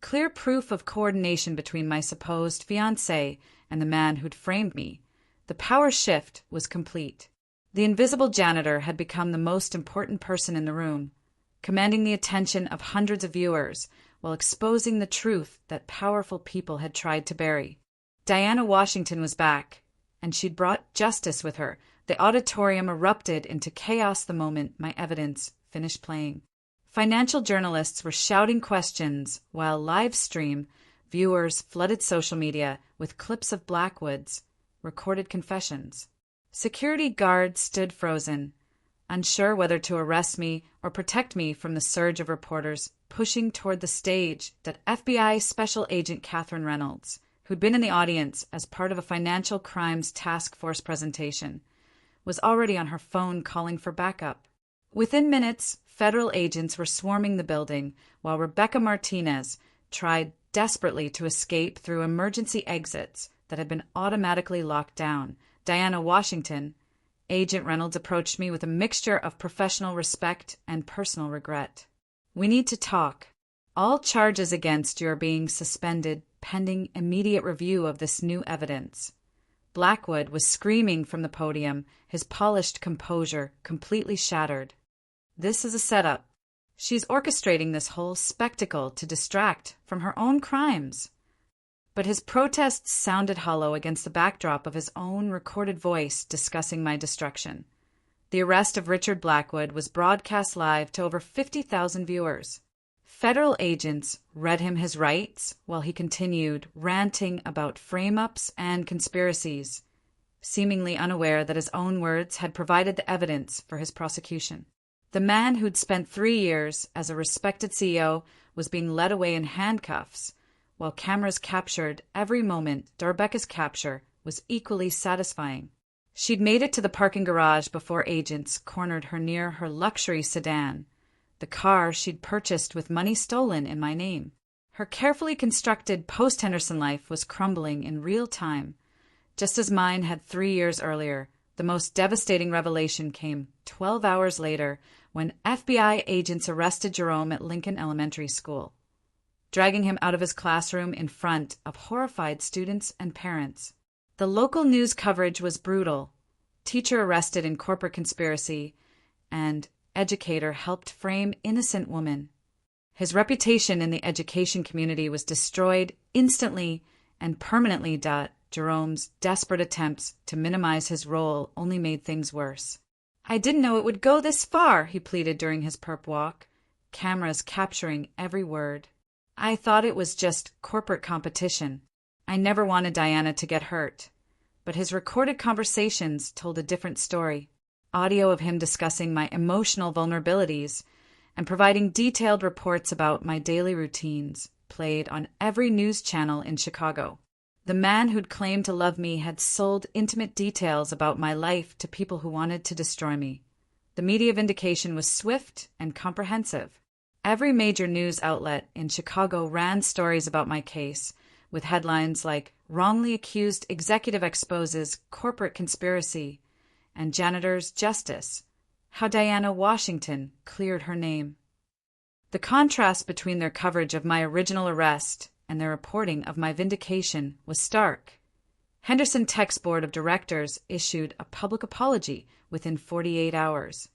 Clear proof of coordination between my supposed fiancé and the man who'd framed me. The power shift was complete. The invisible janitor had become the most important person in the room, commanding the attention of hundreds of viewers while exposing the truth that powerful people had tried to bury. Diana Washington was back, and she'd brought justice with her. The auditorium erupted into chaos the moment my evidence finished playing. Financial journalists were shouting questions, while livestream viewers flooded social media with clips of Blackwood's recorded confessions. Security guards stood frozen, unsure whether to arrest me or protect me from the surge of reporters pushing toward the stage that FBI Special Agent Catherine Reynolds, who'd been in the audience as part of a financial crimes task force presentation, was already on her phone calling for backup. Within minutes, federal agents were swarming the building, while Rebecca Martinez tried desperately to escape through emergency exits that had been automatically locked down. Diana Washington, Agent Reynolds approached me with a mixture of professional respect and personal regret. "We need to talk. All charges against you are being suspended pending immediate review of this new evidence." Blackwood was screaming from the podium, his polished composure completely shattered. "This is a setup. She's orchestrating this whole spectacle to distract from her own crimes." But his protests sounded hollow against the backdrop of his own recorded voice discussing my destruction. The arrest of Richard Blackwood was broadcast live to over 50,000 viewers. Federal agents read him his rights while he continued ranting about frame-ups and conspiracies, seemingly unaware that his own words had provided the evidence for his prosecution. The man who'd spent 3 years as a respected CEO was being led away in handcuffs, while cameras captured every moment. Rebecca's capture was equally satisfying. She'd made it to the parking garage before agents cornered her near her luxury sedan, the car she'd purchased with money stolen in my name. Her carefully constructed post-Henderson life was crumbling in real time. Just as mine had 3 years earlier, the most devastating revelation came 12 hours later when FBI agents arrested Jerome at Lincoln Elementary School, dragging him out of his classroom in front of horrified students and parents. The local news coverage was brutal. Teacher arrested in corporate conspiracy, and educator helped frame innocent woman. His reputation in the education community was destroyed instantly and permanently. Jerome's desperate attempts to minimize his role only made things worse. "I didn't know it would go this far," he pleaded during his perp walk, cameras capturing every word. "I thought it was just corporate competition. I never wanted Diana to get hurt." But his recorded conversations told a different story. Audio of him discussing my emotional vulnerabilities and providing detailed reports about my daily routines, played on every news channel in Chicago. The man who'd claimed to love me had sold intimate details about my life to people who wanted to destroy me. The media vindication was swift and comprehensive. Every major news outlet in Chicago ran stories about my case, with headlines like "Wrongly Accused Executive Exposes Corporate Conspiracy" and "Janitor's Justice: How Diana Washington Cleared Her Name." The contrast between their coverage of my original arrest and their reporting of my vindication was stark. Henderson Tech's board of directors issued a public apology within 48 hours.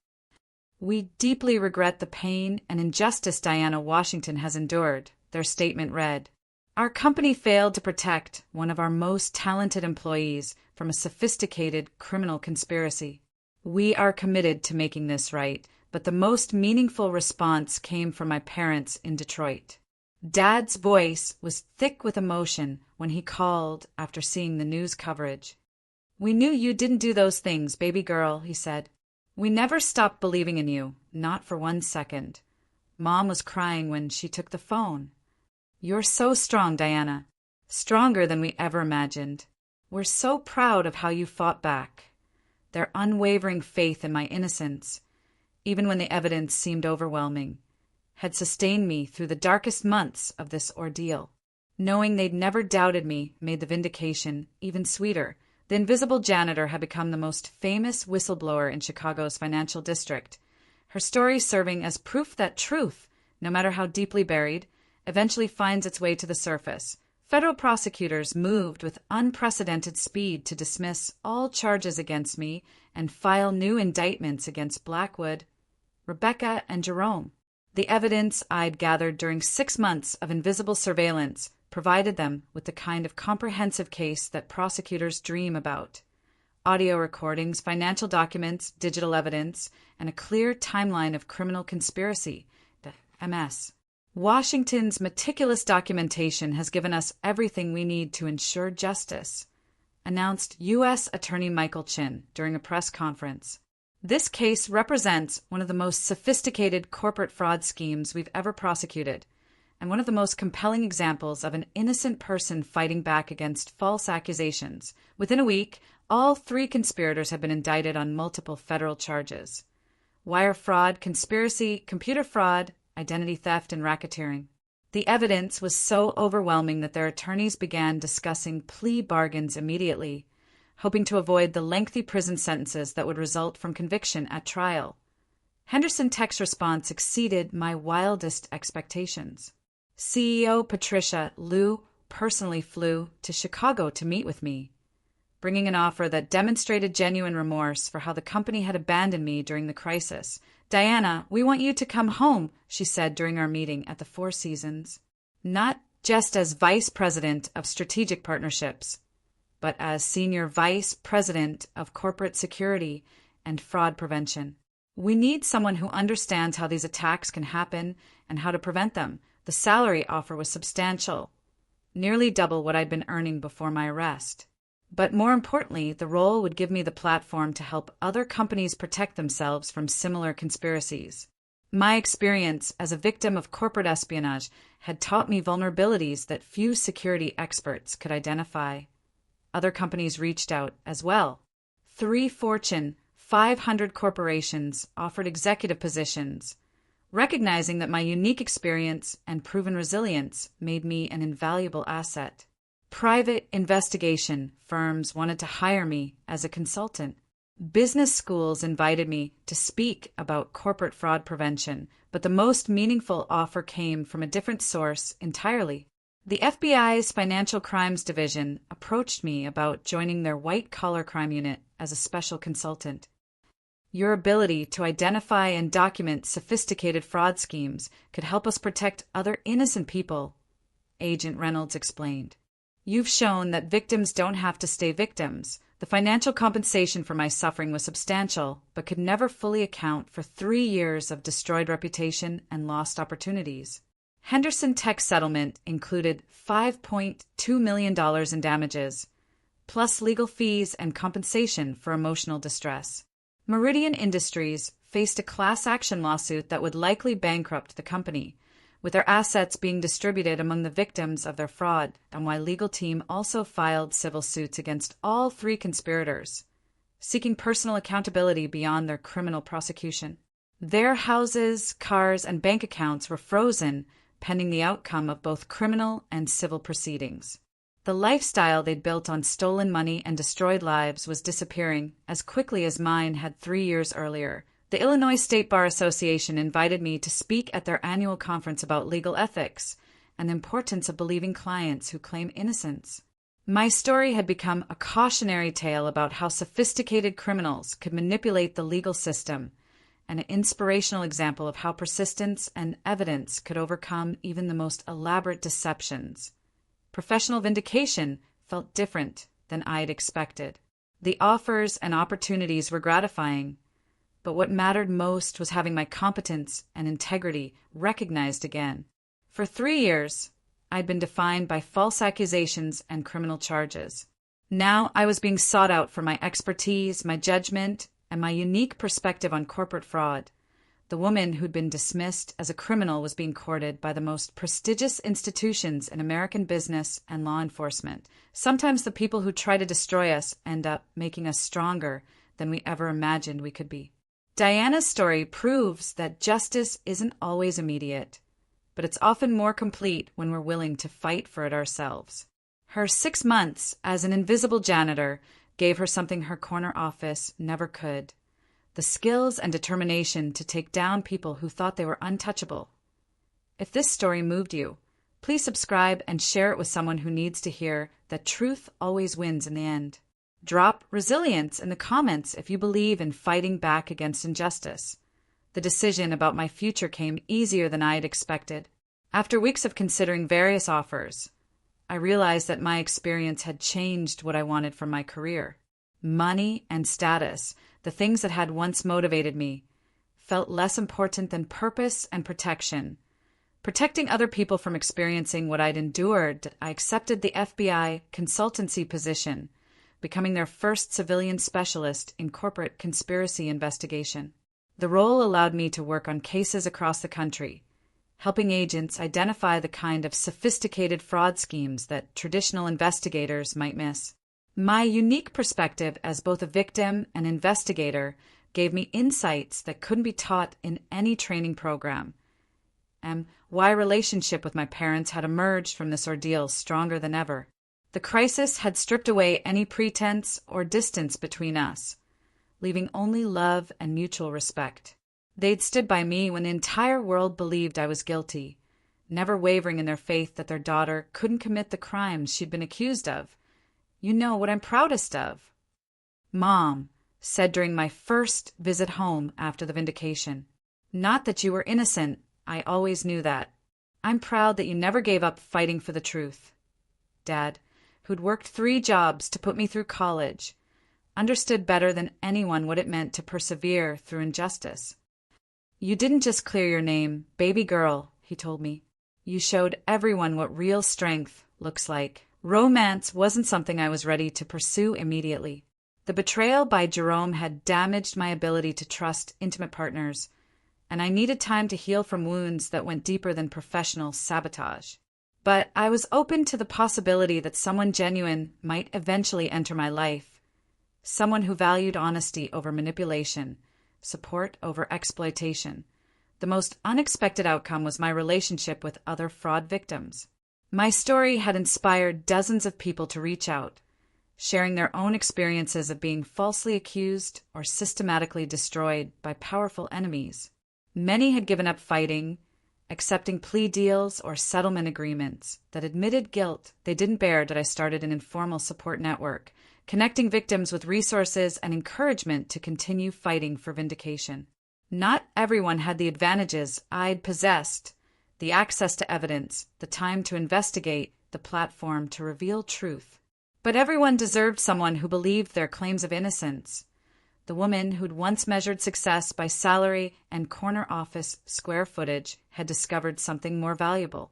"We deeply regret the pain and injustice Diana Washington has endured," their statement read. "Our company failed to protect one of our most talented employees from a sophisticated criminal conspiracy. We are committed to making this right, but the most meaningful response came from my parents in Detroit." Dad's voice was thick with emotion when he called after seeing the news coverage. "We knew you didn't do those things, baby girl," he said. "We never stopped believing in you, not for 1 second. Mom was crying when she took the phone. You're so strong, Diana. Stronger than we ever imagined. We're so proud of how you fought back." Their unwavering faith in my innocence, even when the evidence seemed overwhelming, had sustained me through the darkest months of this ordeal. Knowing they'd never doubted me made the vindication even sweeter. The invisible janitor had become the most famous whistleblower in Chicago's financial district, her story serving as proof that truth, no matter how deeply buried, eventually finds its way to the surface. Federal prosecutors moved with unprecedented speed to dismiss all charges against me and file new indictments against Blackwood, Rebecca, and Jerome. The evidence I'd gathered during 6 months of invisible surveillance provided them with the kind of comprehensive case that prosecutors dream about: audio recordings, financial documents, digital evidence, and a clear timeline of criminal conspiracy, the MS. Washington's meticulous documentation has given us everything we need to ensure justice, announced U.S. Attorney Michael Chin during a press conference. This case represents one of the most sophisticated corporate fraud schemes we've ever prosecuted, and one of the most compelling examples of an innocent person fighting back against false accusations. Within a week, all 3 conspirators have been indicted on multiple federal charges: wire fraud, conspiracy, computer fraud, identity theft, and racketeering. The evidence was so overwhelming that their attorneys began discussing plea bargains immediately, hoping to avoid the lengthy prison sentences that would result from conviction at trial. Henderson Tech's response exceeded my wildest expectations. CEO Patricia Liu personally flew to Chicago to meet with me, bringing an offer that demonstrated genuine remorse for how the company had abandoned me during the crisis. "Diana, we want you to come home," she said during our meeting at the Four Seasons, "not just as Vice President of Strategic Partnerships, but as Senior Vice President of Corporate Security and Fraud Prevention. We need someone who understands how these attacks can happen and how to prevent them." The salary offer was substantial, nearly double what I'd been earning before my arrest. But more importantly, the role would give me the platform to help other companies protect themselves from similar conspiracies. My experience as a victim of corporate espionage had taught me vulnerabilities that few security experts could identify. Other companies reached out as well. 3 Fortune 500 corporations offered executive positions, recognizing that my unique experience and proven resilience made me an invaluable asset. Private investigation firms wanted to hire me as a consultant. Business schools invited me to speak about corporate fraud prevention, but the most meaningful offer came from a different source entirely. The FBI's Financial Crimes Division approached me about joining their white-collar crime unit as a special consultant. "Your ability to identify and document sophisticated fraud schemes could help us protect other innocent people," Agent Reynolds explained. "You've shown that victims don't have to stay victims." The financial compensation for my suffering was substantial, but could never fully account for 3 years of destroyed reputation and lost opportunities. Henderson Tech's settlement included $5.2 million in damages, plus legal fees and compensation for emotional distress. Meridian Industries faced a class action lawsuit that would likely bankrupt the company, with their assets being distributed among the victims of their fraud, and why legal team also filed civil suits against all three conspirators, seeking personal accountability beyond their criminal prosecution. Their houses, cars, and bank accounts were frozen pending the outcome of both criminal and civil proceedings. The lifestyle they'd built on stolen money and destroyed lives was disappearing as quickly as mine had 3 years earlier. The Illinois State Bar Association invited me to speak at their annual conference about legal ethics and the importance of believing clients who claim innocence. My story had become a cautionary tale about how sophisticated criminals could manipulate the legal system, and an inspirational example of how persistence and evidence could overcome even the most elaborate deceptions. Professional vindication felt different than I'd expected. The offers and opportunities were gratifying, but what mattered most was having my competence and integrity recognized again. For 3 years, I'd been defined by false accusations and criminal charges. Now I was being sought out for my expertise, my judgment, and my unique perspective on corporate fraud. The woman who'd been dismissed as a criminal was being courted by the most prestigious institutions in American business and law enforcement. Sometimes the people who try to destroy us end up making us stronger than we ever imagined we could be. Diana's story proves that justice isn't always immediate, but it's often more complete when we're willing to fight for it ourselves. Her 6 months as an invisible janitor gave her something her corner office never could: the skills and determination to take down people who thought they were untouchable. If this story moved you, please subscribe and share it with someone who needs to hear that truth always wins in the end. Drop resilience in the comments if you believe in fighting back against injustice. The decision about my future came easier than I had expected. After weeks of considering various offers, I realized that my experience had changed what I wanted from my career. Money and status, the things that had once motivated me, felt less important than purpose and protection. Protecting other people from experiencing what I'd endured, I accepted the FBI consultancy position, becoming their first civilian specialist in corporate conspiracy investigation. The role allowed me to work on cases across the country, helping agents identify the kind of sophisticated fraud schemes that traditional investigators might miss. My unique perspective as both a victim and investigator gave me insights that couldn't be taught in any training program, and why relationship with my parents had emerged from this ordeal stronger than ever. The crisis had stripped away any pretense or distance between us, leaving only love and mutual respect. They'd stood by me when the entire world believed I was guilty, never wavering in their faith that their daughter couldn't commit the crimes she'd been accused of. You know what I'm proudest of? Mom said during my first visit home after the vindication. Not that you were innocent, I always knew that. I'm proud that you never gave up fighting for the truth. Dad, who'd worked 3 jobs to put me through college, understood better than anyone what it meant to persevere through injustice. You didn't just clear your name, baby girl, he told me. You showed everyone what real strength looks like. Romance wasn't something I was ready to pursue immediately. The betrayal by Jerome had damaged my ability to trust intimate partners, and I needed time to heal from wounds that went deeper than professional sabotage. But I was open to the possibility that someone genuine might eventually enter my life, someone who valued honesty over manipulation, support over exploitation. The most unexpected outcome was my relationship with other fraud victims. My story had inspired dozens of people to reach out, sharing their own experiences of being falsely accused or systematically destroyed by powerful enemies. Many had given up fighting, accepting plea deals or settlement agreements that admitted guilt they didn't bear. That I started an informal support network, connecting victims with resources and encouragement to continue fighting for vindication. Not everyone had the advantages I'd possessed: the access to evidence, the time to investigate, the platform to reveal truth. But everyone deserved someone who believed their claims of innocence. The woman who'd once measured success by salary and corner office square footage had discovered something more valuable: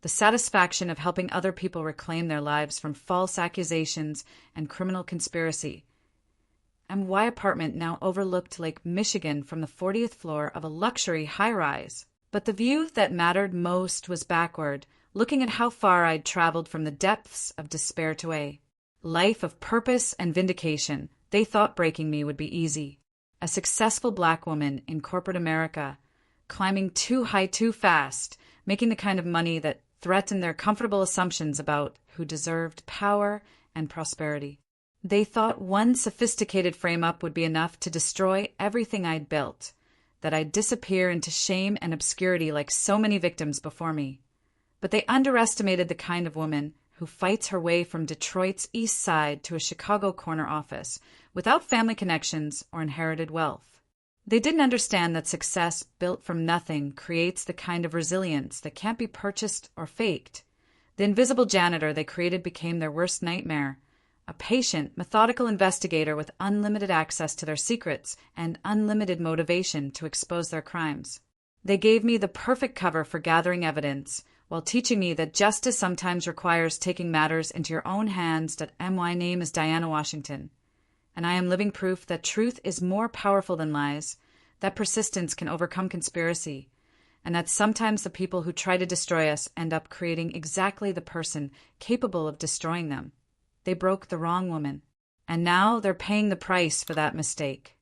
the satisfaction of helping other people reclaim their lives from false accusations and criminal conspiracy. And why apartment now overlooked Lake Michigan from the 40th floor of a luxury high-rise. But the view that mattered most was backward, looking at how far I'd traveled from the depths of despair to a life of purpose and vindication. They thought breaking me would be easy. A successful black woman in corporate America, climbing too high too fast, making the kind of money that threatened their comfortable assumptions about who deserved power and prosperity. They thought one sophisticated frame-up would be enough to destroy everything I'd built, that I'd disappear into shame and obscurity like so many victims before me. But they underestimated the kind of woman who fights her way from Detroit's East Side to a Chicago corner office without family connections or inherited wealth. They didn't understand that success built from nothing creates the kind of resilience that can't be purchased or faked. The invisible janitor they created became their worst nightmare, a patient, methodical investigator with unlimited access to their secrets and unlimited motivation to expose their crimes. They gave me the perfect cover for gathering evidence, while teaching me that justice sometimes requires taking matters into your own hands. My name is Diana Washington, and I am living proof that truth is more powerful than lies, that persistence can overcome conspiracy, and that sometimes the people who try to destroy us end up creating exactly the person capable of destroying them. They broke the wrong woman, and now they're paying the price for that mistake.